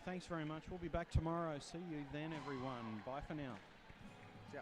Thanks very much. We'll be back tomorrow. See you then, everyone. Bye for now. Yeah.